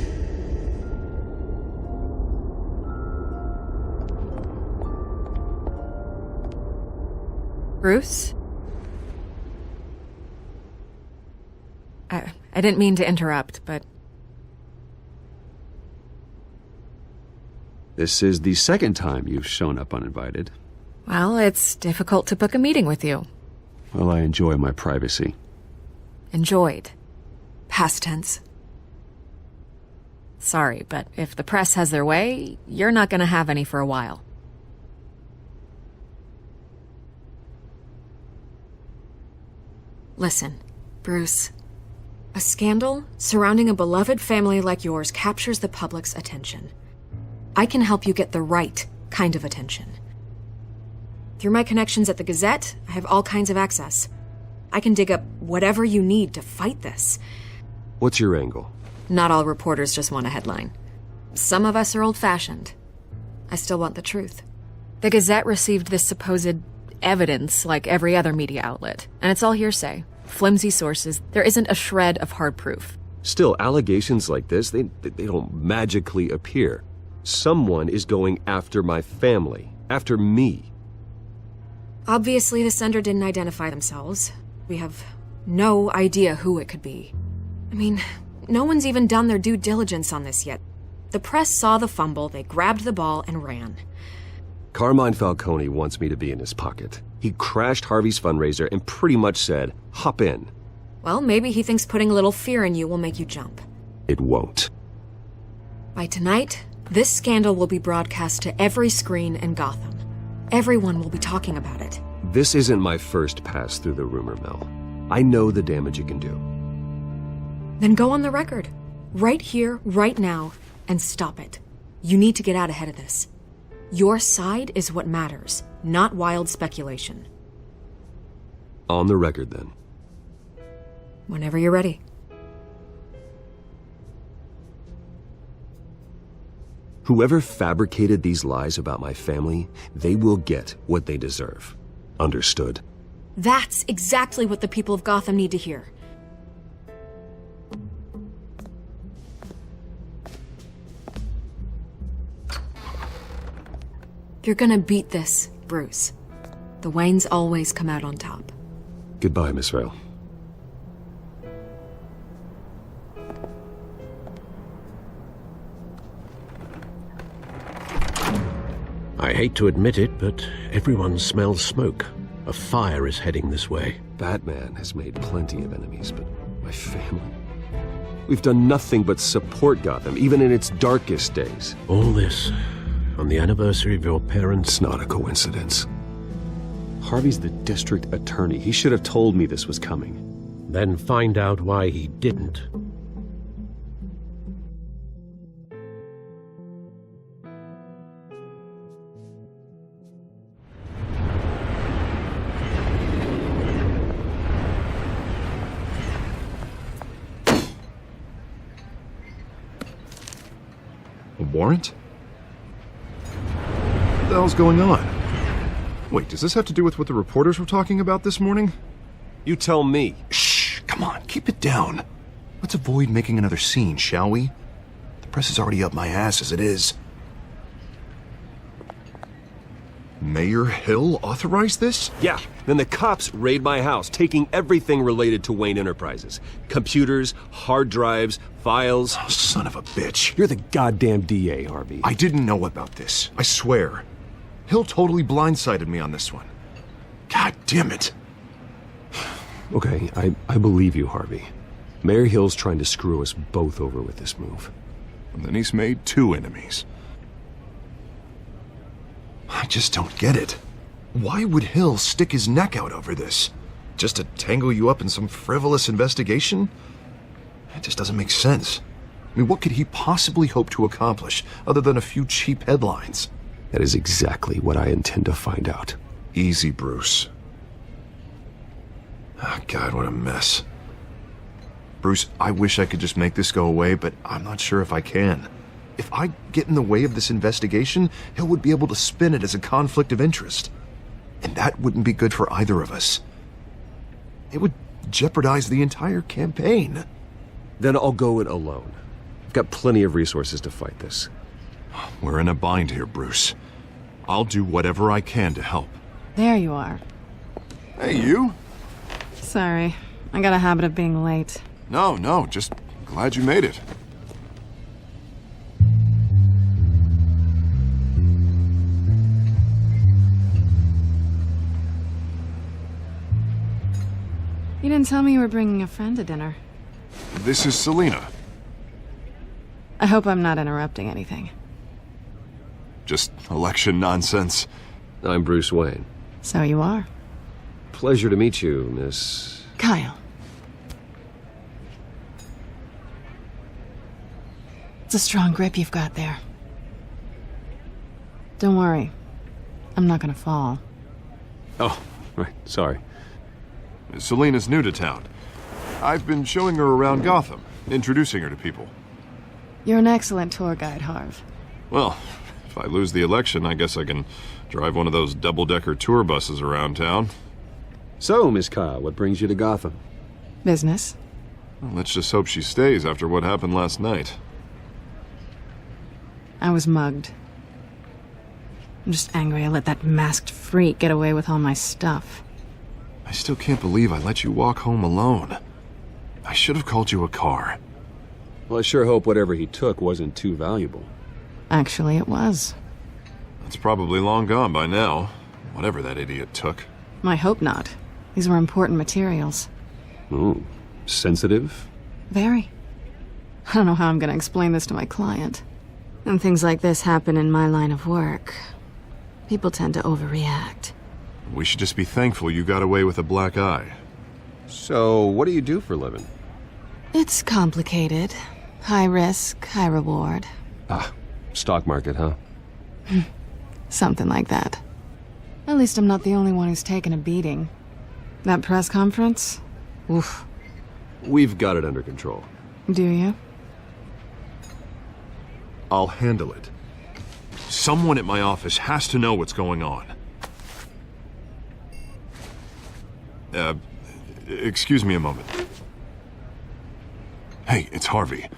Bruce? I didn't mean to interrupt, but...
This is the second time you've shown up uninvited.
Well, it's difficult to book a meeting with you.
Well, I enjoy my privacy.
Enjoyed. Past tense. Sorry, but if the press has their way, you're not gonna have any for a while. Listen, Bruce. A scandal surrounding a beloved family like yours captures the public's attention. I can help you get the right kind of attention. Through my connections at the Gazette, I have all kinds of access. I can dig up whatever you need to fight this.
What's your angle?
Not all reporters just want a headline. Some of us are old-fashioned. I still want the truth. The Gazette received this supposed evidence like every other media outlet, and it's all hearsay. Flimsy sources. There isn't a shred of hard proof.
Still, allegations like this, they don't magically appear. Someone is going after my family, after me.
Obviously, the sender didn't identify themselves. We have no idea who it could be. I mean, no one's even done their due diligence on this yet. The press saw the fumble, they grabbed the ball and ran.
Carmine Falcone wants me to be in his pocket. He crashed Harvey's fundraiser and pretty much said, hop in.
Well, maybe he thinks putting a little fear in you will make you jump.
It won't.
By tonight, this scandal will be broadcast to every screen in Gotham. Everyone will be talking about it.
This isn't my first pass through the rumor mill. I know the damage it can do.
Then go on the record. Right here, right now, and stop it. You need to get out ahead of this. Your side is what matters, not wild speculation.
On the record, then.
Whenever you're ready.
Whoever fabricated these lies about my family, they will get what they deserve. Understood?
That's exactly what the people of Gotham need to hear. You're gonna beat this, Bruce. The Waynes always come out on top.
Goodbye, Miss Vale.
I hate to admit it, but everyone smells smoke. A fire is heading this way.
Batman has made plenty of enemies, but my family... We've done nothing but support Gotham, even in its darkest days.
All this on the anniversary of your parents'...
It's not a coincidence. Harvey's the district attorney. He should have told me this was coming.
Then find out why he didn't.
A warrant? What the hell's going on? Wait, does this have to do with what the reporters were talking about this morning?
You tell me.
Shh, come on, keep it down. Let's avoid making another scene, shall we? The press is already up my ass as it is. Mayor Hill authorized this?
Yeah, then the cops raid my house, taking everything related to Wayne Enterprises. Computers, hard drives, files.
Oh, son of a bitch.
You're the goddamn DA, Harvey.
I didn't know about this. I swear. Hill totally blindsided me on this one. God damn it.
Okay, I believe you, Harvey. Mayor Hill's trying to screw us both over with this move.
And then he's made 2 enemies. I just don't get it. Why would Hill stick his neck out over this? Just to tangle you up in some frivolous investigation? It just doesn't make sense. I mean, what could he possibly hope to accomplish other than a few cheap headlines?
That is exactly what I intend to find out.
Easy, Bruce. Oh, God, what a mess. Bruce, I wish I could just make this go away, but I'm not sure if I can. If I get in the way of this investigation, Hill would be able to spin it as a conflict of interest. And that wouldn't be good for either of us. It would jeopardize the entire campaign.
Then I'll go it alone. I've got plenty of resources to fight this.
We're in a bind here, Bruce. I'll do whatever I can to help.
There you are.
Hey, you?
Sorry, I got a habit of being late.
No, just glad you made it.
You didn't tell me you were bringing a friend to dinner.
This is Selena.
I hope I'm not interrupting anything.
Just election nonsense.
I'm Bruce Wayne.
So you are.
Pleasure to meet you, Miss...
Kyle. It's a strong grip you've got there. Don't worry. I'm not gonna fall.
Oh, right, sorry.
Selena's new to town. I've been showing her around Gotham, introducing her to people.
You're an excellent tour guide, Harv.
Well, if I lose the election, I guess I can drive one of those double-decker tour buses around town.
So, Miss Kyle, what brings you to Gotham?
Business.
Well, let's just hope she stays after what happened last night.
I was mugged. I'm just angry I let that masked freak get away with all my stuff.
I still can't believe I let you walk home alone. I should have called you a car.
Well, I sure hope whatever he took wasn't too valuable.
Actually, it was.
It's probably long gone by now, whatever that idiot took.
I hope not. These were important materials.
Ooh, sensitive?
Very. I don't know how I'm gonna explain this to my client. When things like this happen in my line of work, people tend to overreact.
We should just be thankful you got away with a black eye.
So, what do you do for a living?
It's complicated. High risk, high reward.
Ah, stock market, huh?
Something like that. At least I'm not the only one who's taken a beating. That press conference? Oof.
We've got it under control.
Do you?
I'll handle it. Someone at my office has to know what's going on. Excuse me a moment. Hey, it's Harvey.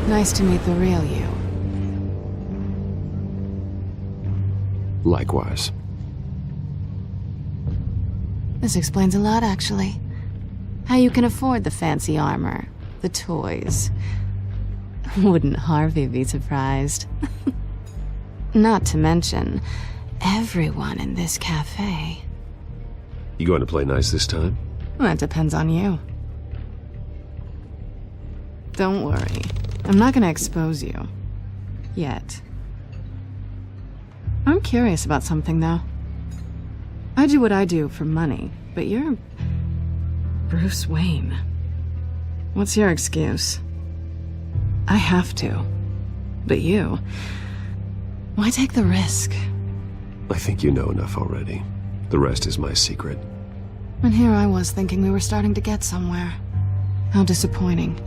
Nice to meet the real you.
Likewise.
This explains a lot, actually. How you can afford the fancy armor, the toys. Wouldn't Harvey be surprised? Not to mention, everyone in this cafe.
You going to play nice this time?
Well, that depends on you. Don't worry. I'm not gonna expose you. Yet. I'm curious about something, though. I do what I do for money, but you're... Bruce Wayne. What's your excuse? I have to. But you... Why take the risk?
I think you know enough already. The rest is my secret.
And here I was thinking we were starting to get somewhere. How disappointing.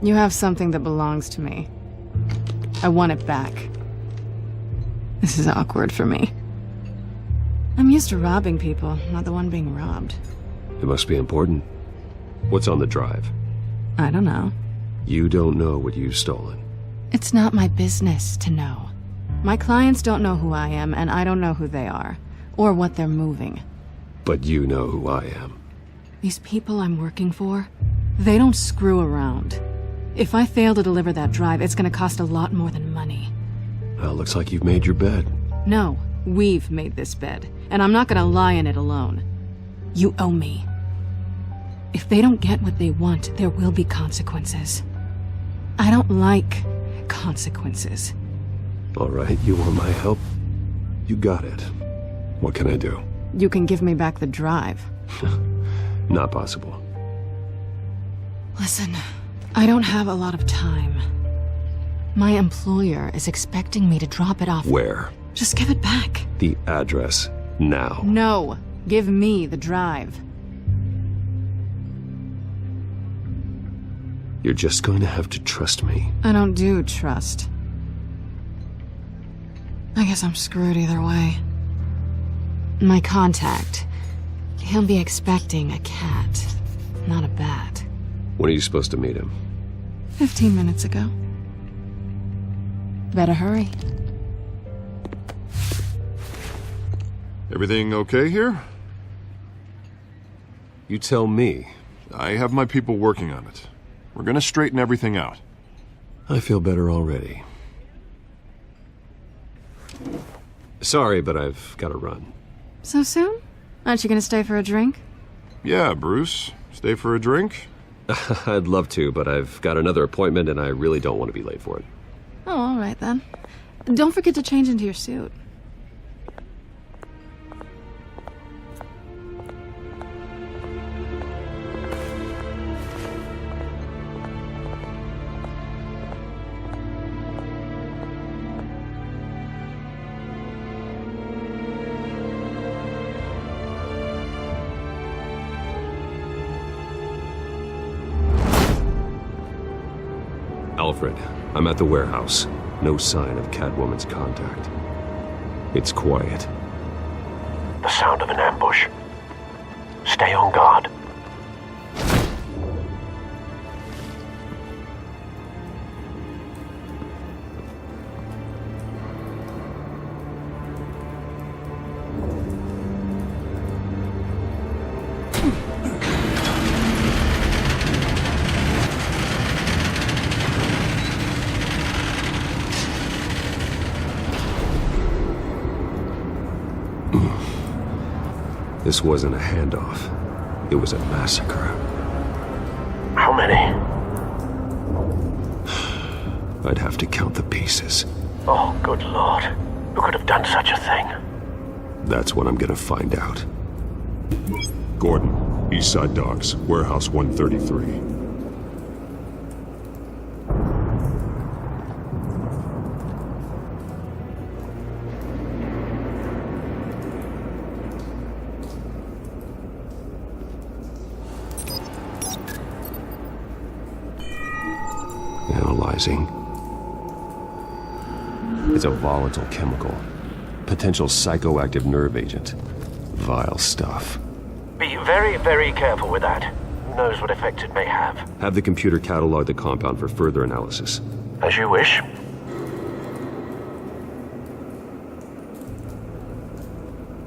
You have something that belongs to me. I want it back. This is awkward for me. I'm used to robbing people, not the one being robbed.
It must be important. What's on the drive?
I don't know.
You don't know what you've stolen.
It's not my business to know. My clients don't know who I am, and I don't know who they are, or what they're moving.
But you know who I am.
These people I'm working for, they don't screw around. If I fail to deliver that drive, it's gonna cost a lot more than money.
Well, looks like you've made your bed.
No, we've made this bed, and I'm not gonna lie in it alone. You owe me. If they don't get what they want, there will be consequences. I don't like consequences.
All right, you want my help? You got it. What can I do?
You can give me back the drive.
Not possible.
Listen, I don't have a lot of time. My employer is expecting me to drop it off.
Where?
Just give it back.
The address, now.
No, give me the drive.
You're just going to have to trust me.
I don't do trust. I guess I'm screwed either way. My contact, he'll be expecting a cat, not a bat.
When are you supposed to meet him?
15 minutes ago. Better hurry.
Everything okay here?
You tell me.
I have my people working on it. We're gonna straighten everything out.
I feel better already. Sorry, but I've got to run.
So soon? Aren't you gonna stay for a drink?
Yeah, Bruce. Stay for a drink?
I'd love to, but I've got another appointment and I really don't want to be late for it.
Oh, all right then. Don't forget to change into your suit.
Alfred, I'm at the warehouse. No sign of Catwoman's contact. It's quiet.
The sound of an ambush. Stay on guard.
This wasn't a handoff. It was a massacre.
How many?
I'd have to count the pieces.
Oh, good lord. Who could have done such a thing?
That's what I'm gonna find out.
Gordon, Eastside Docks, Warehouse 133.
Analyzing. It's a volatile chemical. Potential psychoactive nerve agent. Vile stuff.
Be very, very careful with that. Who knows what effect it may have.
Have the computer catalog the compound for further analysis.
As you wish.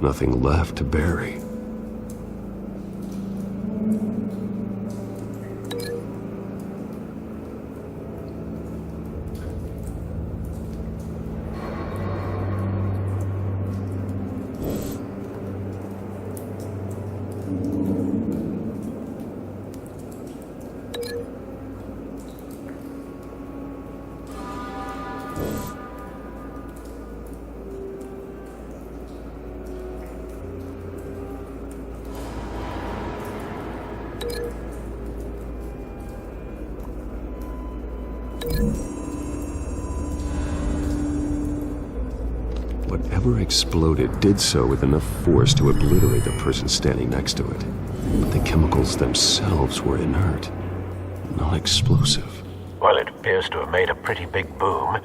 Nothing left to bury. What whatever exploded did so with enough force to obliterate the person standing next to it. But the chemicals themselves were inert, not explosive.
Well, it appears to have made a pretty big boom.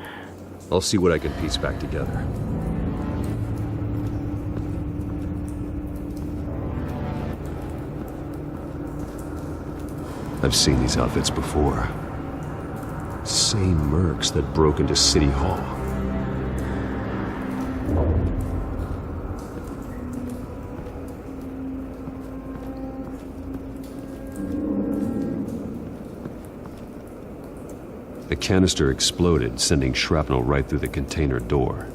I'll see what I can piece back together. I've seen these outfits before. Same mercs that broke into City Hall. The canister exploded, sending shrapnel right through the container door.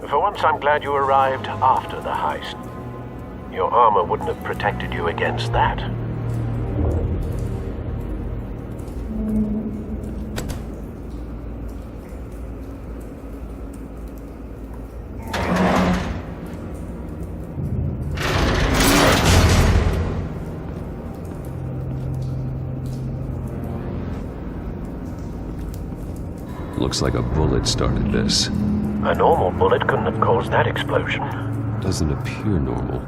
For once, I'm glad you arrived after the heist. Your armor wouldn't have protected you against that.
Looks like a bullet started this.
A normal bullet couldn't have caused that explosion.
Doesn't appear normal.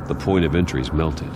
The point of entry's melted.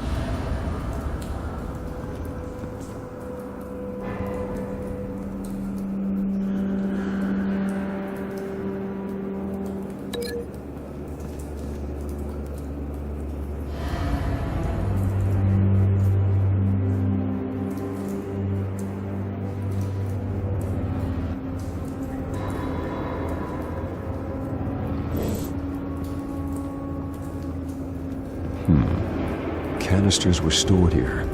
Canisters were stored here.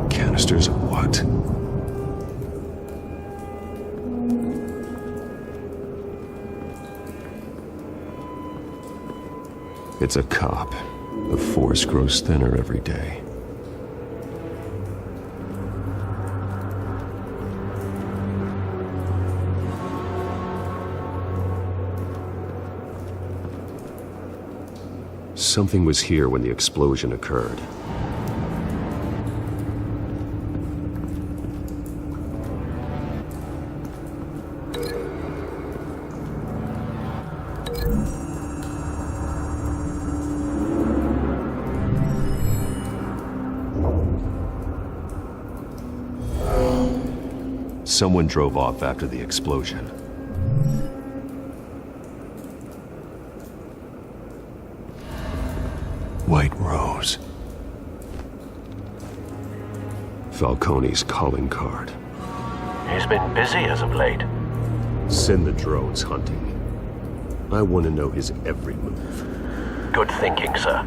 Canisters of what? It's a cop. The force grows thinner every day. Something was here when the explosion occurred. Someone drove off after the explosion. White Rose. Falcone's calling card.
He's been busy as of late.
Send the drones hunting. I want to know his every move.
Good thinking, sir.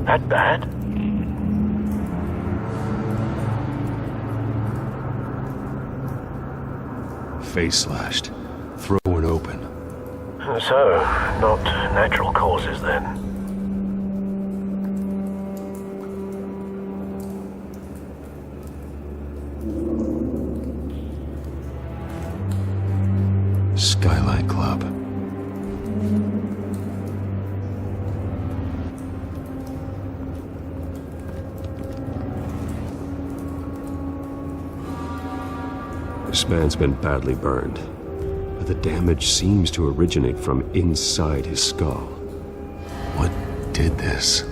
That bad?
Face slashed. Thrown open.
So, not natural causes then.
Skyline Club. This man's been badly burned, but the damage seems to originate from inside his skull. What did this?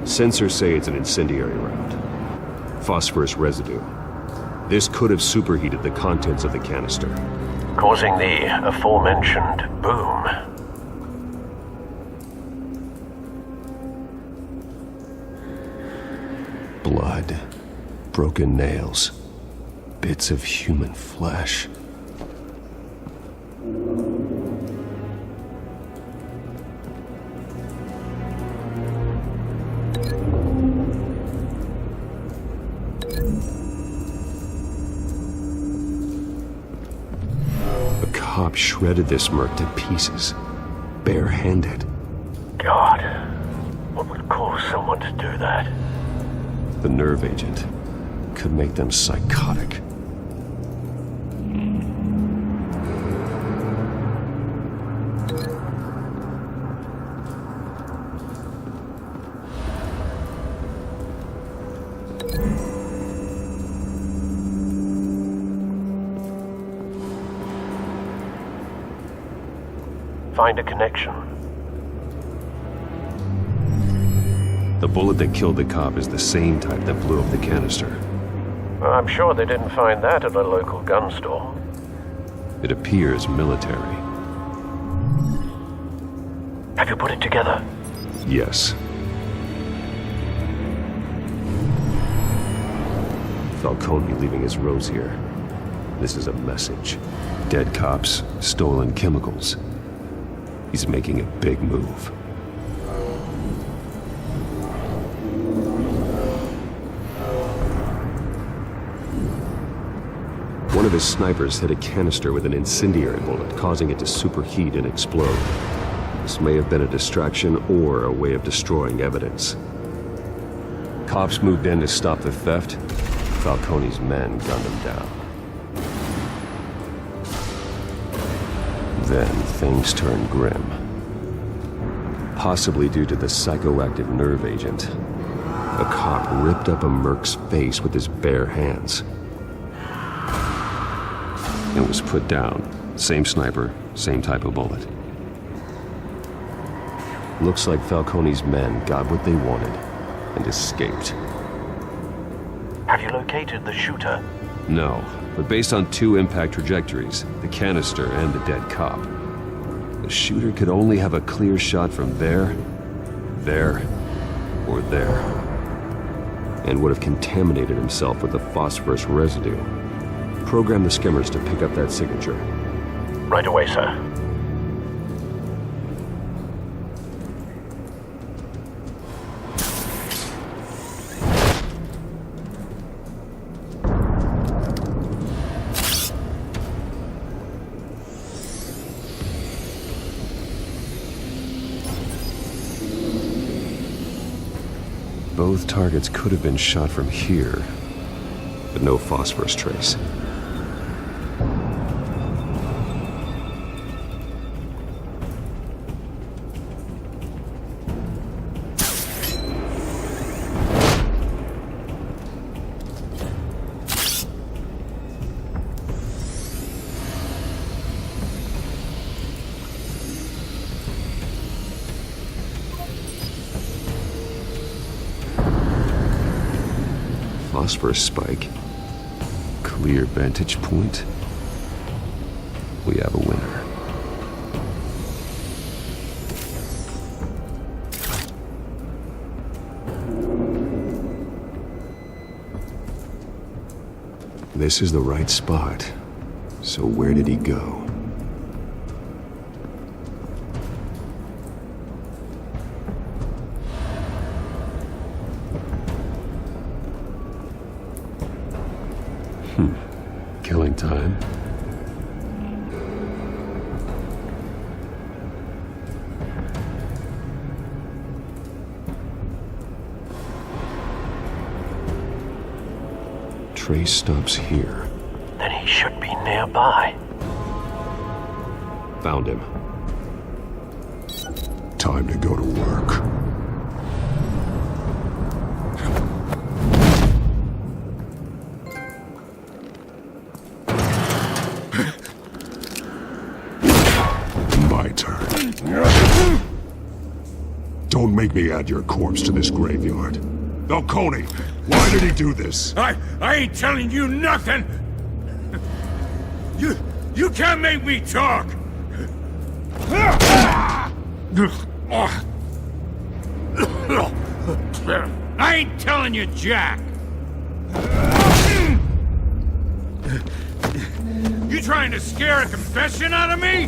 Sensors say it's an incendiary round. Phosphorus residue. This could have superheated the contents of the canister,
causing the aforementioned boom.
Blood, broken nails, bits of human flesh. cop shredded this merc to pieces, barehanded.
God, what would cause someone to do that?
The nerve agent could make them psychotic.
Find a connection.
The bullet that killed the cop is the same type that blew up the canister.
Well, I'm sure they didn't find that at a local gun store.
It appears military.
Have you put it together?
Yes. Falcone leaving his rose here. This is a message. Dead cops, stolen chemicals. He's making a big move. One of his snipers hit a canister with an incendiary bullet, causing it to superheat and explode. This may have been a distraction or a way of destroying evidence. Cops moved in to stop the theft. Falcone's men gunned him down. Then things turned grim. Possibly due to the psychoactive nerve agent. A cop ripped up a merc's face with his bare hands. It was put down. Same sniper, same type of bullet. Looks like Falcone's men got what they wanted and escaped.
Have you located the shooter?
No, but based on 2 impact trajectories, the canister and the dead cop, the shooter could only have a clear shot from there, or there, and would have contaminated himself with the phosphorus residue. Program the skimmers to pick up that signature.
Right away, sir.
Both targets could have been shot from here, but no phosphorus trace. Phosphorus spike. Clear vantage point. We have a winner. This is the right spot. So where did he go? Killing time. Trace stops here.
Then he should be nearby.
Found him.
Time to go to work. My turn. Don't make me add your corpse to this graveyard. Falcone, why did he do this?
I ain't telling you nothing! You can't make me talk! I ain't telling you jack! You trying to scare a confession out of me?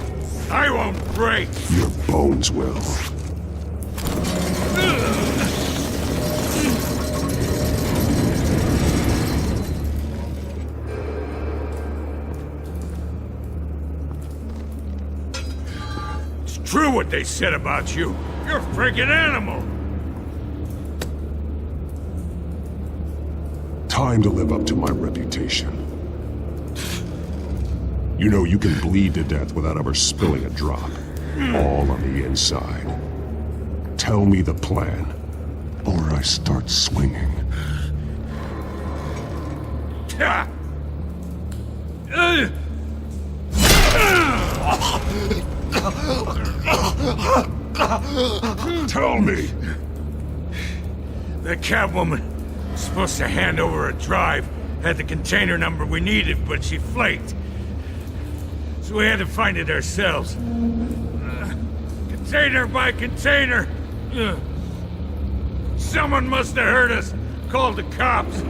I won't break!
Your bones will.
true what they said about you. You're a freaking animal.
Time to live up to my reputation. You know you can bleed to death without ever spilling a drop. All on the inside. Tell me the plan, or I start swinging. Tell me!
The Catwoman was supposed to hand over a drive, had the container number we needed, but she flaked. So we had to find it ourselves. Container by container. Someone must have heard us, called the cops.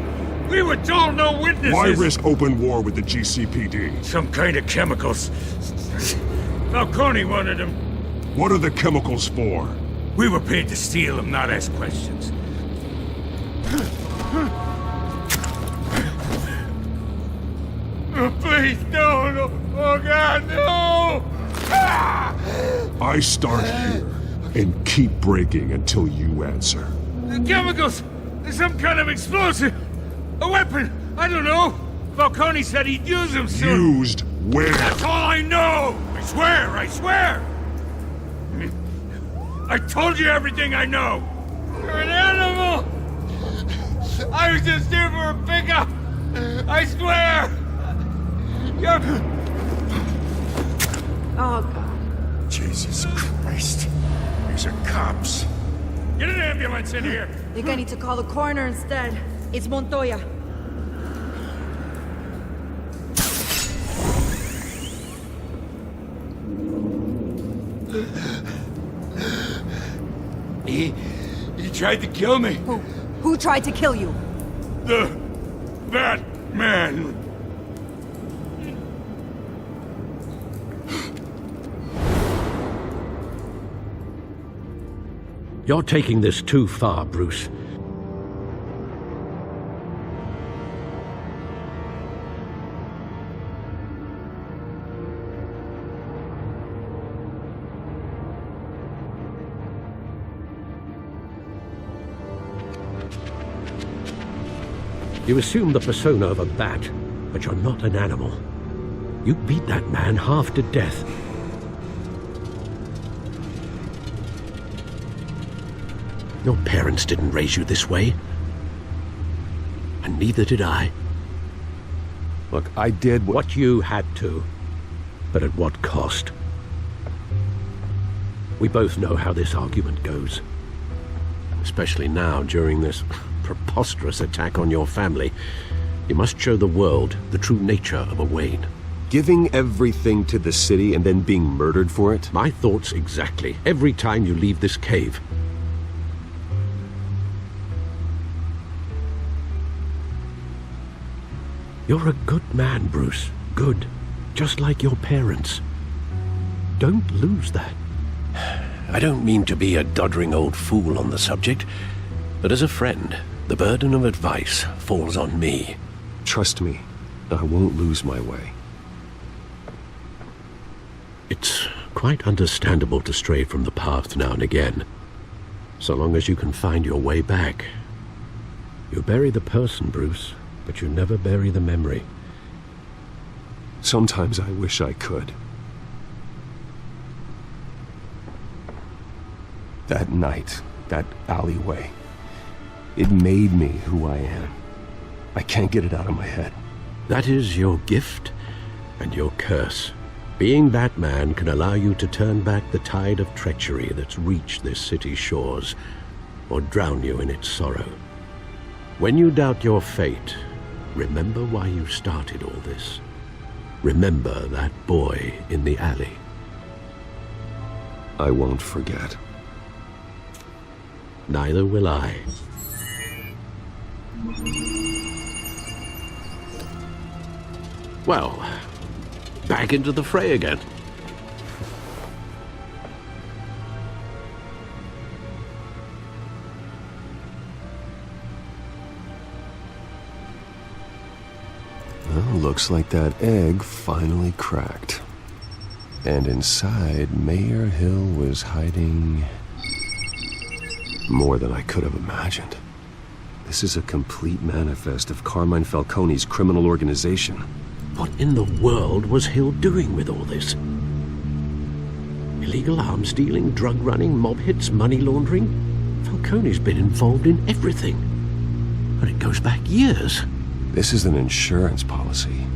We were told no witnesses.
Why risk open war with the GCPD?
Some kind of chemicals. Falcone wanted them.
What are the chemicals for?
We were paid to steal them, not ask questions. Oh, please, no. Oh, God, no!
I start here and keep breaking until you answer.
The chemicals! There's some kind of explosive! A weapon! I don't know! Falcone said he'd use them soon!
Used where?
That's all I know! I swear! I told you everything I know! You're an animal! I was just here for a pickup! I swear! You're...
Oh, God.
Jesus Christ. These are cops.
Get an ambulance in here!
I think I need to call the coroner instead. It's Montoya.
He tried to kill me.
Who tried to kill you?
The Batman.
You're taking this too far, Bruce. You assume the persona of a bat, but you're not an animal. You beat that man half to death. Your parents didn't raise you this way. And neither did I.
Look, I did
what you had to. But at what cost? We both know how this argument goes. Especially now, during this preposterous attack on your family. You must show the world the true nature of a Wayne.
Giving everything to the city and then being murdered for it?
My thoughts exactly. Every time you leave this cave. You're a good man, Bruce. Good. Just like your parents. Don't lose that.
I don't mean to be a doddering old fool on the subject, but as a friend, the burden of advice falls on me.
Trust me, I won't lose my way.
It's quite understandable to stray from the path now and again, so long as you can find your way back. You bury the person, Bruce, but you never bury the memory.
Sometimes I wish I could. That night, that alleyway, it made me who I am. I can't get it out of my head.
That is your gift and your curse. Being Batman can allow you to turn back the tide of treachery that's reached this city's shores, or drown you in its sorrow. When you doubt your fate, remember why you started all this. Remember that boy in the alley.
I won't forget.
Neither will I. Well, back into the fray again.
Well, looks like that egg finally cracked. And inside, Mayor Hill was hiding more than I could have imagined. This is a complete manifest of Carmine Falcone's criminal organization.
What in the world was Hill doing with all this? Illegal arms dealing, drug running, mob hits, money laundering? Falcone's been involved in everything. And it goes back years.
This is an insurance policy.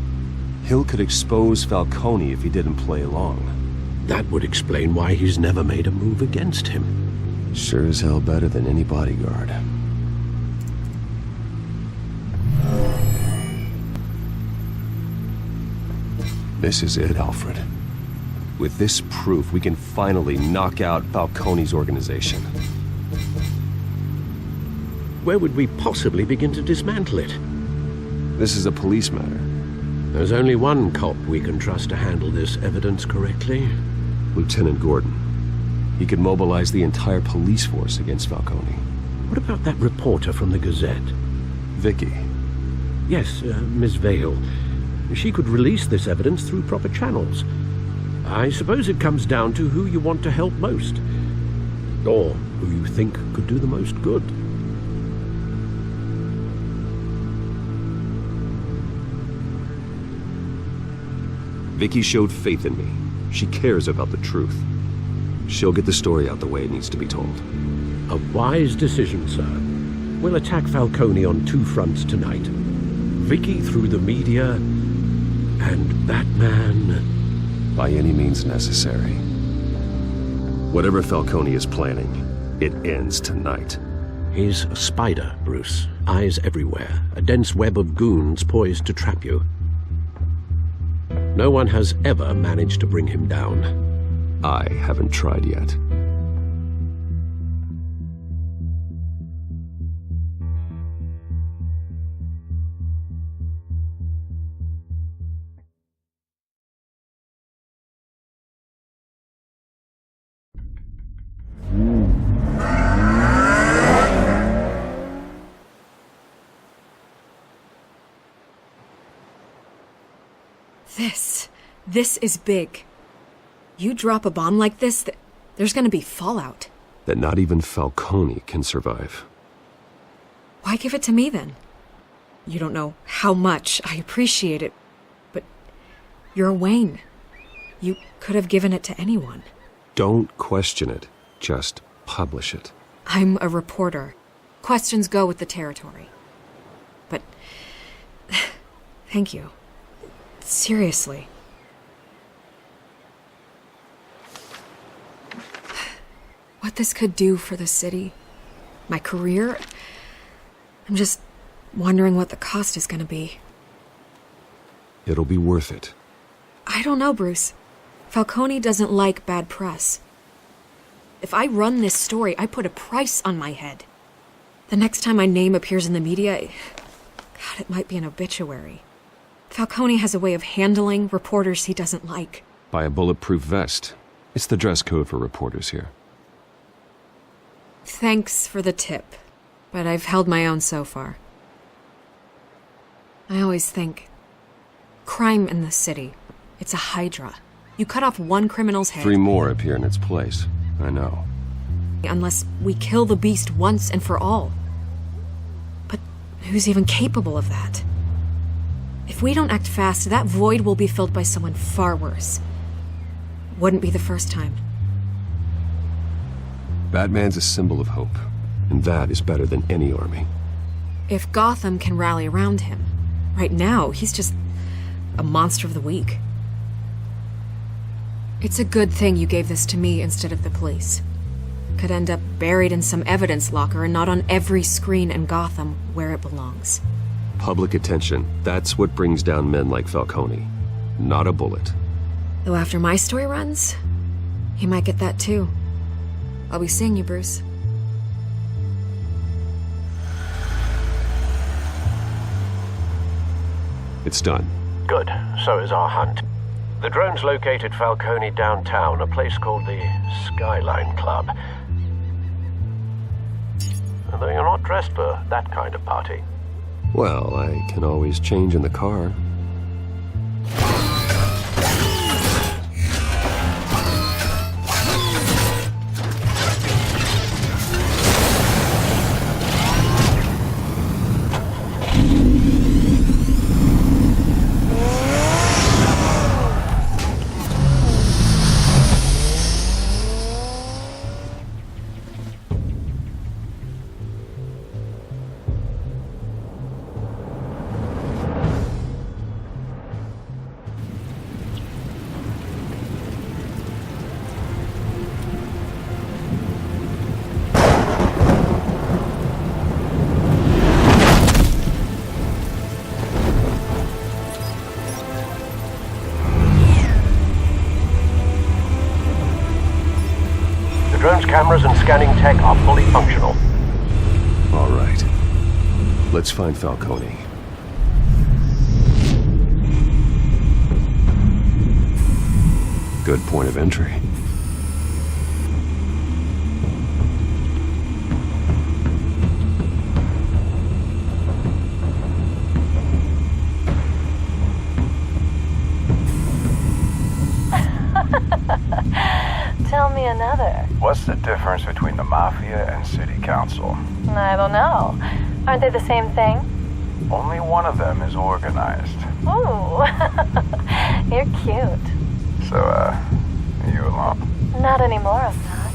Hill could expose Falcone if he didn't play along.
That would explain why he's never made a move against him.
Sure as hell better than any bodyguard. This is it, Alfred. With this proof, we can finally knock out Falcone's organization.
Where would we possibly begin to dismantle it?
This is a police matter.
There's only one cop we can trust to handle this evidence correctly.
Lieutenant Gordon. He could mobilize the entire police force against Falcone.
What about that reporter from the Gazette?
Vicky.
Yes, Miss Vale. She could release this evidence through proper channels. I suppose it comes down to who you want to help most. Or who you think could do the most good.
Vicky showed faith in me. She cares about the truth. She'll get the story out the way it needs to be told.
A wise decision, sir. We'll attack Falcone on two fronts tonight. Vicky through the media, and Batman...
by any means necessary. Whatever Falcone is planning, it ends tonight.
He's a spider, Bruce. Eyes everywhere. A dense web of goons poised to trap you. No one has ever managed to bring him down.
I haven't tried yet.
This is big. You drop a bomb like this, there's gonna be fallout.
That not even Falcone can survive.
Why give it to me then? You don't know how much I appreciate it, but you're Wayne. You could have given it to anyone.
Don't question it. Just publish it.
I'm a reporter. Questions go with the territory. But thank you. Seriously. What this could do for the city, my career, I'm just wondering what the cost is going to be.
It'll be worth it.
I don't know, Bruce. Falcone doesn't like bad press. If I run this story, I put a price on my head. The next time my name appears in the media, God, it might be an obituary. Falcone has a way of handling reporters he doesn't like.
Buy a bulletproof vest. It's the dress code for reporters here.
Thanks for the tip, but I've held my own so far. I always think, crime in the city, it's a hydra. You cut off one criminal's head...
3 more appear in its place. I know.
Unless we kill the beast once and for all. But who's even capable of that? If we don't act fast, that void will be filled by someone far worse. Wouldn't be the first time.
Batman's a symbol of hope, and that is better than any army.
If Gotham can rally around him, right now he's just a monster of the week. It's a good thing you gave this to me instead of the police. Could end up buried in some evidence locker and not on every screen in Gotham where it belongs.
Public attention, that's what brings down men like Falcone. Not a bullet.
Though after my story runs, he might get that too. I'll be seeing you, Bruce.
It's done.
Good. So is our hunt. The drones located Falcone downtown, a place called the Skyline Club. Although you're not dressed for that kind of party.
Well, I can always change in the car.
drone's cameras and scanning tech are fully functional.
All right. Let's find Falcone. Good point of entry.
Tell me another.
What's the difference between the Mafia and City Council?
I don't know. Aren't they the same thing?
Only one of them is organized.
Ooh, you're cute.
So, you alone?
Not anymore, I'm not.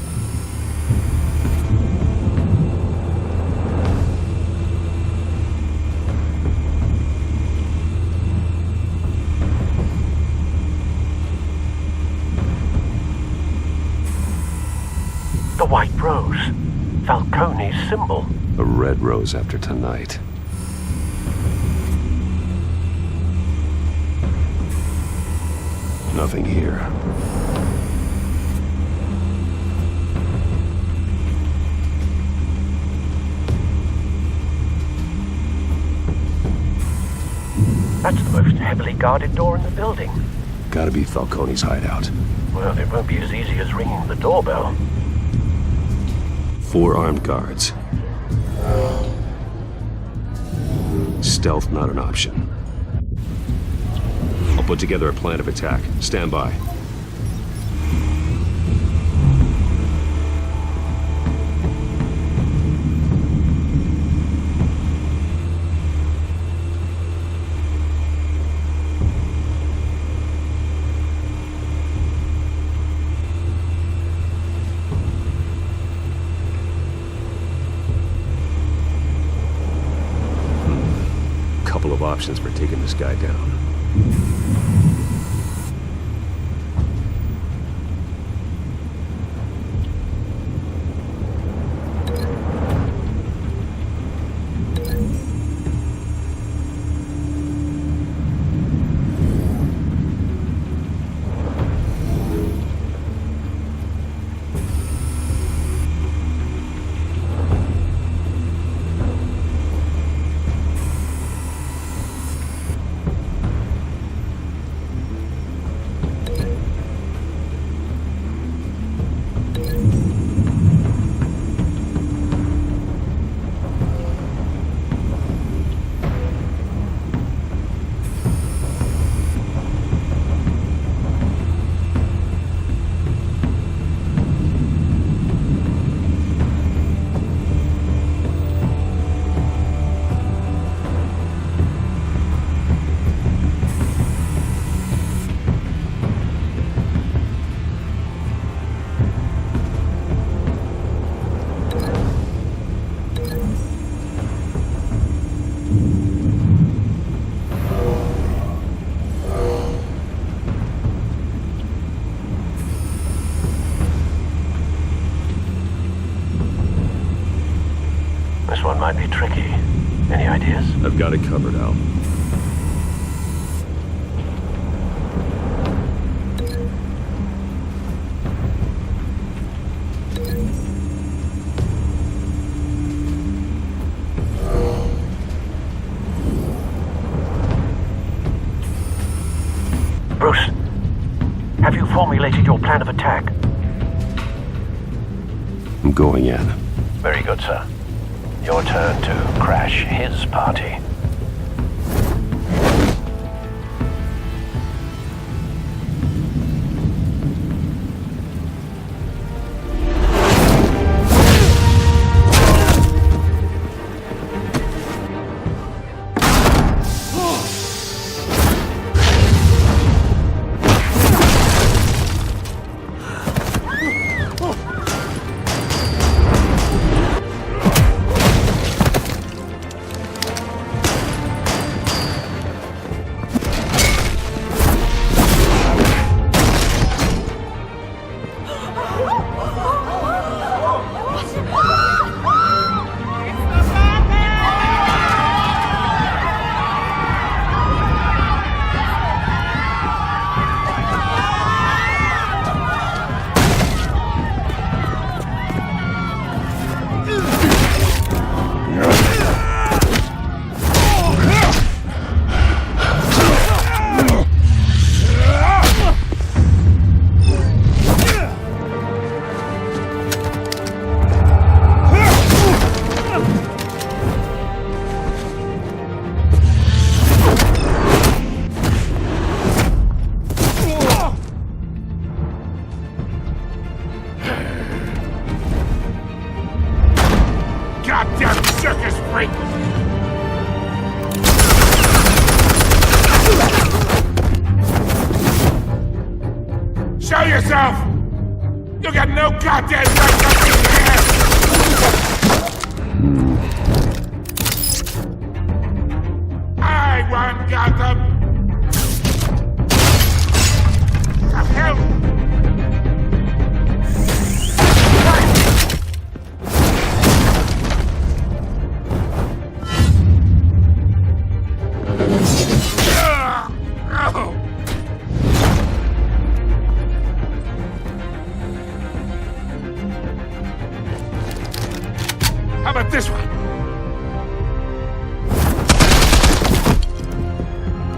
The White Rose. Falcone's symbol.
A red rose after tonight. Nothing here.
That's the most heavily guarded door in the building.
Gotta be Falcone's hideout.
Well, it won't be as easy as ringing the doorbell.
4 armed guards. Stealth not an option. I'll put together a plan of attack. Stand by. Couple of options for taking this guy down.
This one might be tricky. Any ideas?
I've got it covered, Al.
Bruce, have you formulated your plan of attack?
I'm going in.
Very good, sir. Your turn to crash his party.
yourself! You got no goddamn right up in here! I want Gotham! The hell? How about this one?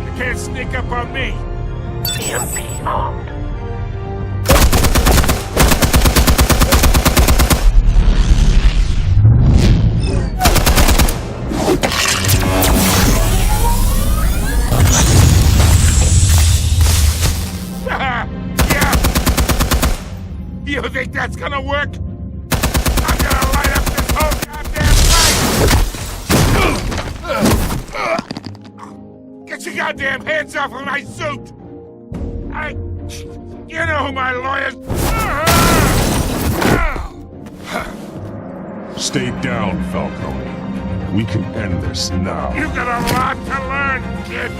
You can't sneak up on me.
EMP armed.
Yeah. You think that's gonna work? I'm gonna light up this whole goddamn place! Get your goddamn hands off of my suit! You know who my lawyers...
Stay down, Falcone. We can end this now.
You got a lot to learn, kid!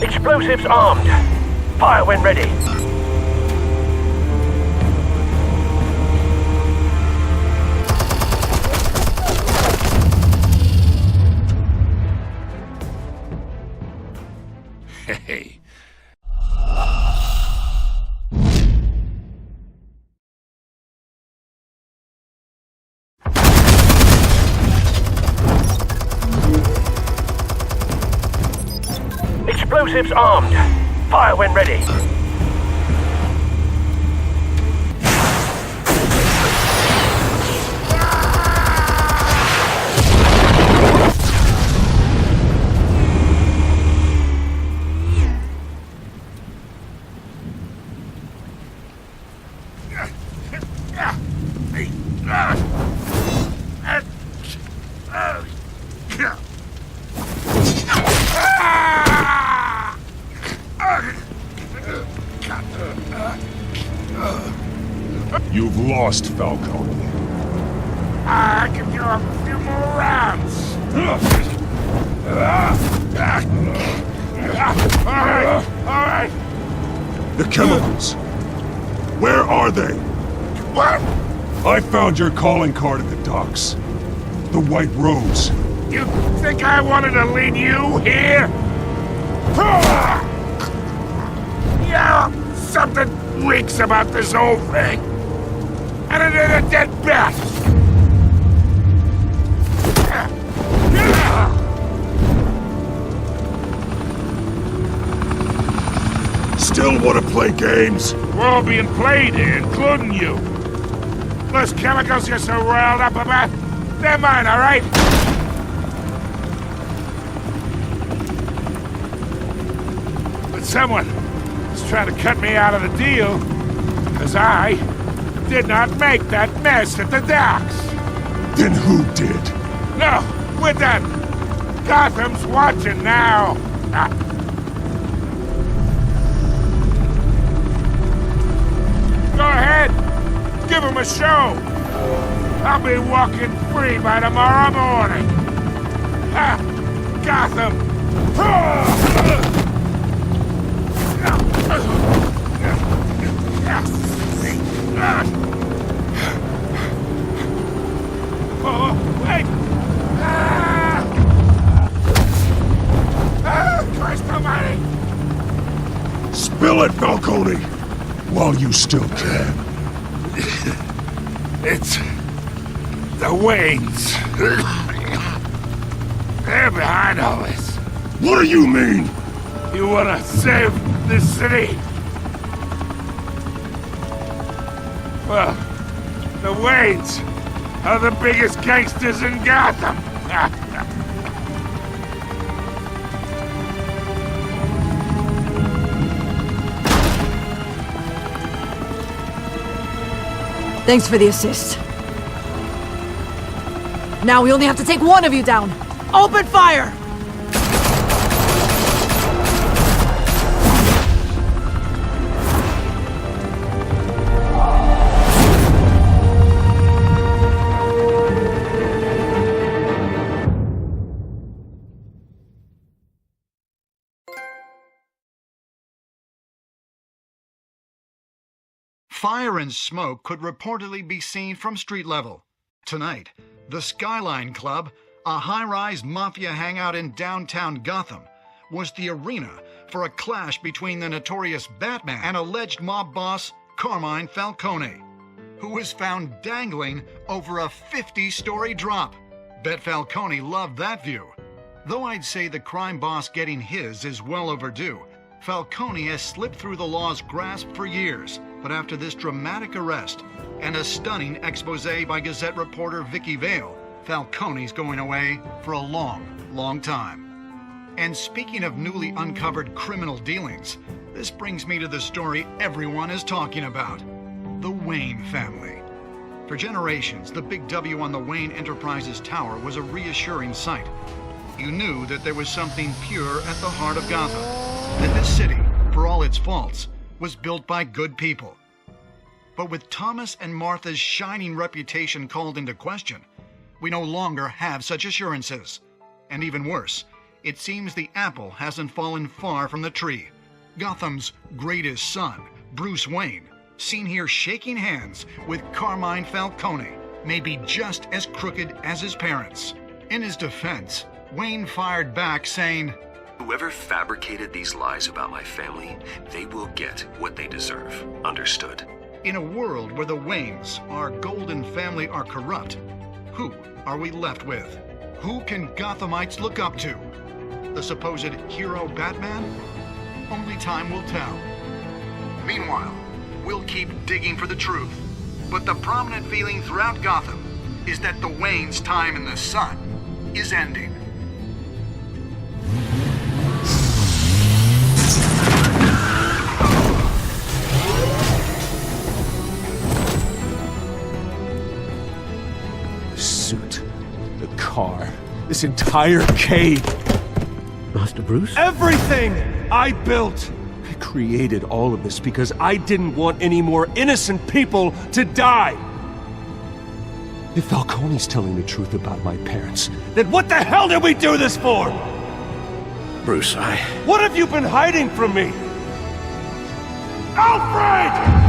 Explosives armed. Fire when ready.
Hey.
Explosives armed. Fire when ready.
You've lost, Falcone.
I can go a few more rounds. All right.
The chemicals. Where are they?
What?
I found your calling card at the docks. The White Rose.
You think I wanted to lead you here? Yeah, something reeks about this whole thing. And it ain't a dead bat!
Still want to play games?
We're all being played here, including you. Those chemicals you're so riled up about, they're mine, all right? But someone is trying to cut me out of the deal, because I did not make that mess at the docks.
Then who did?
No, we're done. Gotham's watching now. Go ahead. Give him a show. I'll be walking free by tomorrow morning. Gotham. Oh, wait! Christ almighty!
Spill it, Falcone! While you still can.
It's... the Waynes. They're behind all this.
What do you mean?
You wanna save this city? Well, the Waynes are the biggest gangsters in Gotham.
Thanks for the assist. Now we only have to take one of you down. Open fire!
Fire and smoke could reportedly be seen from street level. Tonight, the Skyline Club, a high-rise mafia hangout in downtown Gotham, was the arena for a clash between the notorious Batman and alleged mob boss Carmine Falcone, who was found dangling over a 50-story drop. Bet Falcone loved that view. Though I'd say the crime boss getting his is well overdue, Falcone has slipped through the law's grasp for years. But after this dramatic arrest and a stunning expose by Gazette reporter Vicky Vale, Falcone's going away for a long, long time. And speaking of newly uncovered criminal dealings, this brings me to the story everyone is talking about: the Wayne family. For generations, the big W on the Wayne Enterprises Tower was a reassuring sight. You knew that there was something pure at the heart of Gotham, that this city, for all its faults, was built by good people. But with Thomas and Martha's shining reputation called into question, we no longer have such assurances. And even worse, it seems the apple hasn't fallen far from the tree. Gotham's greatest son, Bruce Wayne, seen here shaking hands with Carmine Falcone, may be just as crooked as his parents. In his defense, Wayne fired back saying,
"Whoever fabricated these lies about my family, they will get what they deserve. Understood?"
In a world where the Waynes, our golden family, are corrupt, who are we left with? Who can Gothamites look up to? The supposed hero Batman? Only time will tell. Meanwhile, we'll keep digging for the truth. But the prominent feeling throughout Gotham is that the Waynes' time in the sun is ending.
Suit, the car, this entire cave.
Master Bruce?
Everything I built! I created all of this because I didn't want any more innocent people to die! If Falcone's telling the truth about my parents, then what the hell did we do this for?
Bruce,
What have you been hiding from me? Alfred!